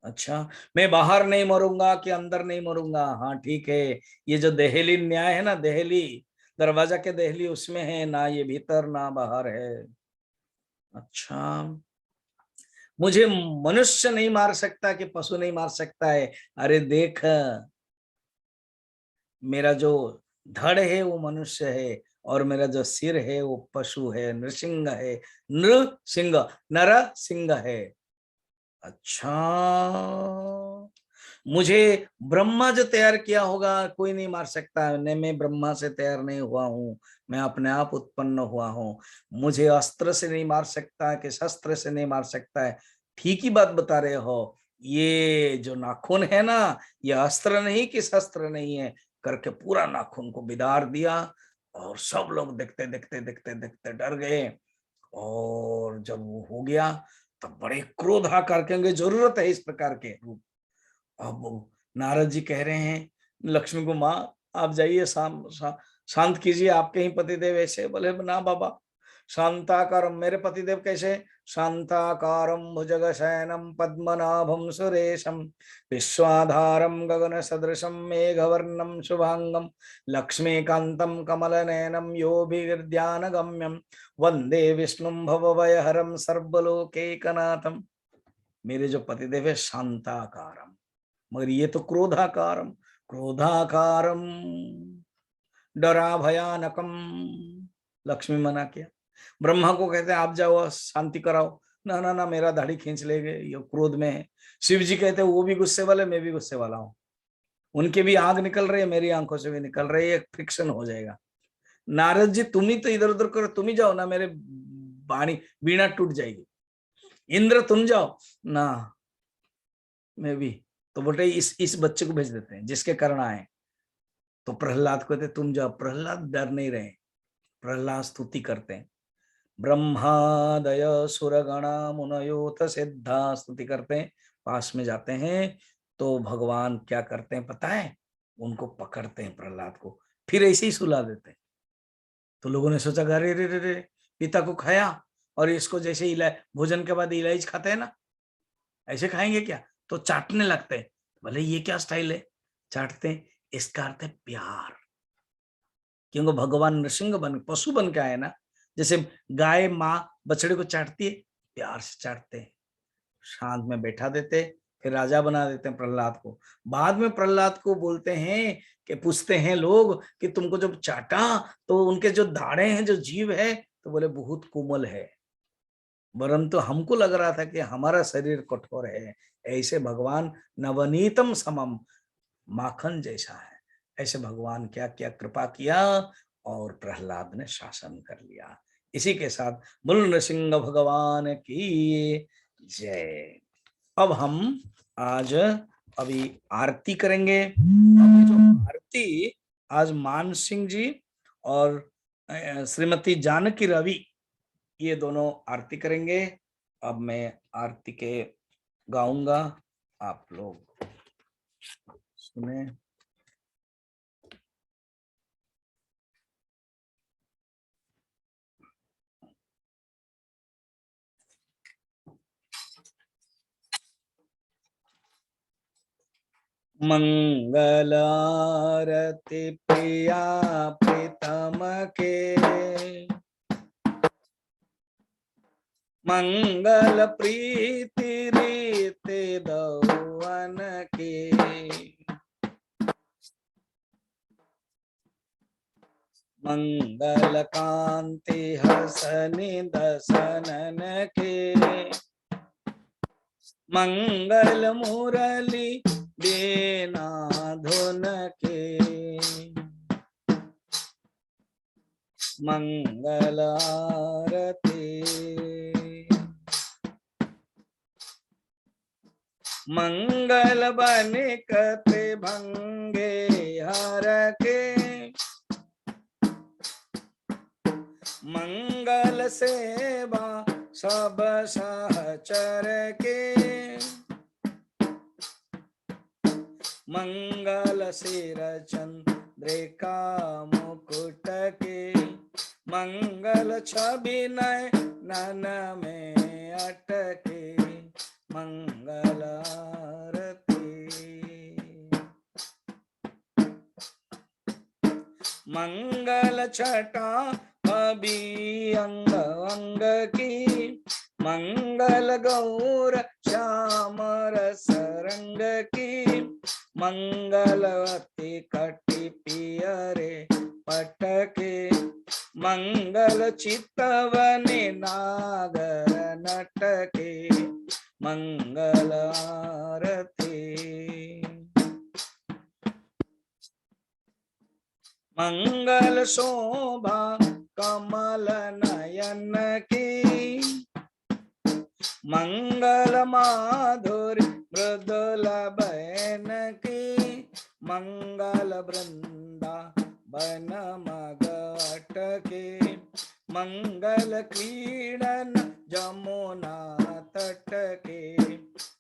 अच्छा, मैं बाहर नहीं मरूंगा कि अंदर नहीं मरूंगा, हाँ ठीक है, ये जो देहली न्याय है ना, देहली दरवाजा के देहली उसमें है ना, ये भीतर ना बाहर है। अच्छा, मुझे मनुष्य नहीं मार सकता कि पशु नहीं मार सकता है, अरे देख, मेरा जो धड़ है वो मनुष्य है और मेरा जो सिर है वो पशु है, नृसिंह है, नृसिंह, नर सिंह है। अच्छा, मुझे ब्रह्मा जो तैयार किया होगा कोई नहीं मार सकता, नहीं मैं ब्रह्मा से तैयार नहीं हुआ हूँ, मैं अपने आप उत्पन्न हुआ हूँ, मुझे अस्त्र से नहीं मार सकता कि शस्त्र से नहीं मार सकता है। ठीक ही बात बता रहे हो, ये जो नाखून है ना, ये अस्त्र नहीं कि शस्त्र नहीं है, करके पूरा नाखून को बिदार दिया और सब लोग देखते देखते देखते देखते डर गए। और जब वो हो गया तब बड़े क्रोध आकर के जरूरत है इस प्रकार के रूप। अब नारद जी कह रहे हैं लक्ष्मी को, माँ आप जाइए शांत कीजिए, आपके ही पतिदेव ऐसे, बोले ना बाबा, शांताकारम, मेरे पतिदेव कैसे, शांताकारम भुजगशयनम पद्मनाभम सुरेशम विश्वाधारम गगन सदृशम मेघवर्णम शुभांगम लक्ष्मीकांतम कमलनयनम योभिर्ध्यानगम्यम वंदे विष्णुम भवभयहरम सर्वलोकैकनाथम। मेरे जो पतिदेव है शांताकारम, मगर ये तो क्रोधाकारम, क्रोधाकारम डरा भयानकम, लक्ष्मी मना किया। ब्रह्मा को कहते हैं आप जाओ शांति कराओ, ना ना ना मेरा दाढ़ी खींच लेंगे, ये क्रोध में है। शिव जी कहते हैं वो भी गुस्से वाले, मैं भी गुस्से वाला हूँ, उनके भी आग निकल रही है, मेरी आंखों से भी निकल रही है, फ्रिक्शन हो जाएगा। नारद जी तुम ही तो इधर उधर करो, तुम ही जाओ ना, मेरे बाणी बीणा टूट जाएगी। इंद्र तुम जाओ ना, मैं भी। तो बोलते इस बच्चे को भेज देते हैं जिसके कारण आए। तो प्रहलाद को कहते तुम जाओ, प्रहलाद डर नहीं रहे, प्रहलाद स्तुति करते हैं, ब्रह्मादय सुरगणा मुनयोत सिद्धा स्तुति करते हैं, पास में जाते हैं। तो भगवान क्या करते हैं पता है, उनको पकड़ते हैं प्रहलाद को, फिर ऐसे ही सुला देते हैं। तो लोगों ने सोचा अरे रे रे रे, पिता को खाया, और इसको जैसे भोजन के बाद इलायची खाते हैं ना, ऐसे खाएंगे क्या, तो चाटने लगते हैं। भले ये क्या स्टाइल है, चाटते हैं, इसका अर्थ है प्यार, क्योंकि भगवान नृसिंह बन पशु बन के आए ना, जैसे गाय माँ बछड़े को चाटती है, प्यार से चाटते हैं, शांत में बैठा देते, फिर राजा बना देते हैं प्रहलाद को। बाद में प्रहलाद को बोलते हैं कि पूछते हैं लोग कि तुमको जब चाटा तो उनके जो दाढ़े हैं, जो जीव है, तो बोले बहुत कोमल है, वरन तो हमको लग रहा था कि हमारा शरीर कठोर है, ऐसे भगवान नवनीतम समम, माखन जैसा है, ऐसे भगवान क्या क्या कृपा किया और प्रहलाद ने शासन कर लिया। इसी के साथ बोल नृसिंह भगवान की जय। अब हम आज अभी आरती करेंगे। अभी जो आरती आज मान सिंह जी और श्रीमती जानकी रवि, ये दोनों आरती करेंगे। अब मैं आरती के गाऊंगा, आप लोग सुने। मंगलारति प्रिया प्रीतम के, मंगल प्रीति रीति दौवन के, मंगल कांति हसनि दसनन के, मंगल मुरली देना धुन के, मंगल आरती। मंगल बनिकते भंगे हर के, मंगल सेवा सब सहचर के, मंगल सिर चंद्रिका मुकुट के, मंगल छवि नयन में अटके, मंगल आरती, मंगल छटा अभी अंग अंग की, मंगल गौर श्याम रस रंग की, मंगलवती कटी पियरे पटके, मंगल चितवने नागर नटके, मंगल आरती, मंगल शोभा कमल नयन की, मंगल माधुर्य मृदुल बहन की, मंगल वृंदा बन मगट के, मंगल क्रीडन जमुना तट के,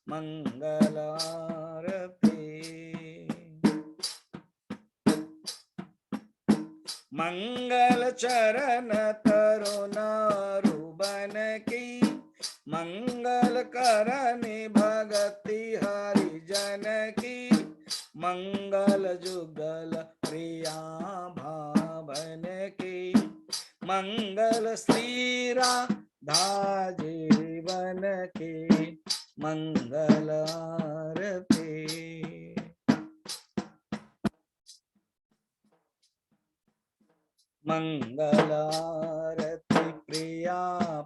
मंगल आरती, मंगल चरण तरुण रुबन की, मंगल करनी भगति हरिजन की, मंगल जुगल प्रिया भावन की, मंगल श्री राधा जीवन की, मंगल आरती, मंगल आरती प्रिया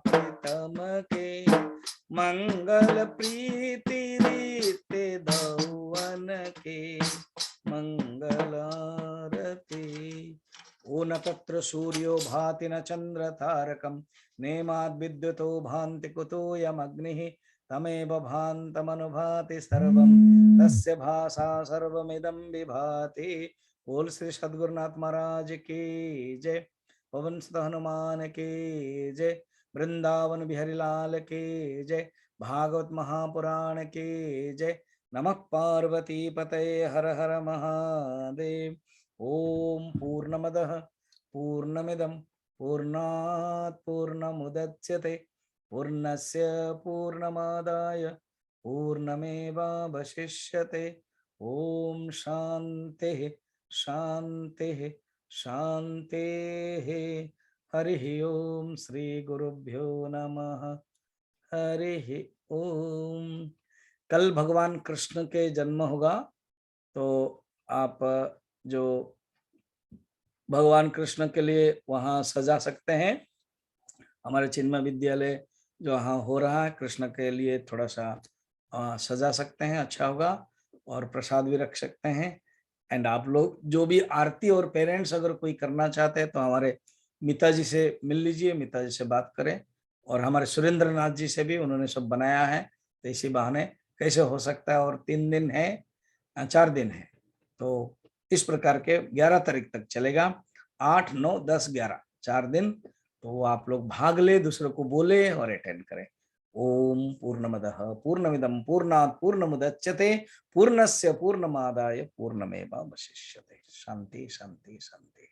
प्रीतम के, मंगल प्रीति रीति धौवन के, मंगल आरती। ओ न तत्र सूर्यो भाति न चंद्र तारकम, नेमाद् विद्युतो भान्ति कुतोऽयमग्निः, तमेव भान्तमनुभाति सर्वं, तस्य भासा सर्वमिदं विभाति। बोल श्री सद्गुरुनाथ महाराज की जय, पवन सुत हनुमान की जय, वृंदावन बिहारी लाल की जय, भागवत महापुराण की जय। नमः पार्वती पतये, हर हर महादेव। ओम पूर्णमदः पूर्णमिदं पूर्णात् पूर्णमुदच्यते, पूर्णस्य पूर्णमादाय पूर्णमेवावशिष्यते। ओम शांतिः शांतिः शांतिः। हरि ओम श्री गुरुभ्यो नमः। हरि ओम। कल भगवान कृष्ण के जन्म होगा, तो आप जो भगवान कृष्ण के लिए वहाँ सजा सकते हैं। हमारे चिन्मय विद्यालय जो यहाँ हो रहा है, कृष्ण के लिए थोड़ा सा सजा सकते हैं, अच्छा होगा। और प्रसाद भी रख सकते हैं। एंड आप लोग जो भी आरती और पेरेंट्स अगर कोई करना चाहते हैं तो हमारे मिता जी से मिल लीजिए, मिता जी से बात करें। और हमारे सुरेंद्र नाथ जी से भी, उन्होंने सब बनाया है, तो इसी बहाने कैसे हो सकता है। और 3 दिन है, 4 दिन है, तो इस प्रकार के 11 तारीख तक चलेगा। 8, 9, 10, 11 4 दिन। तो आप लोग भाग ले, दूसरों को बोले और अटेंड करें। ओम पूर्णमदः पूर्णमिदं पूर्णात् पूर्णमुदच्यते, पूर्णस्य पूर्णमादाय पूर्णमेवावशिष्यते। शांति शांति शांति।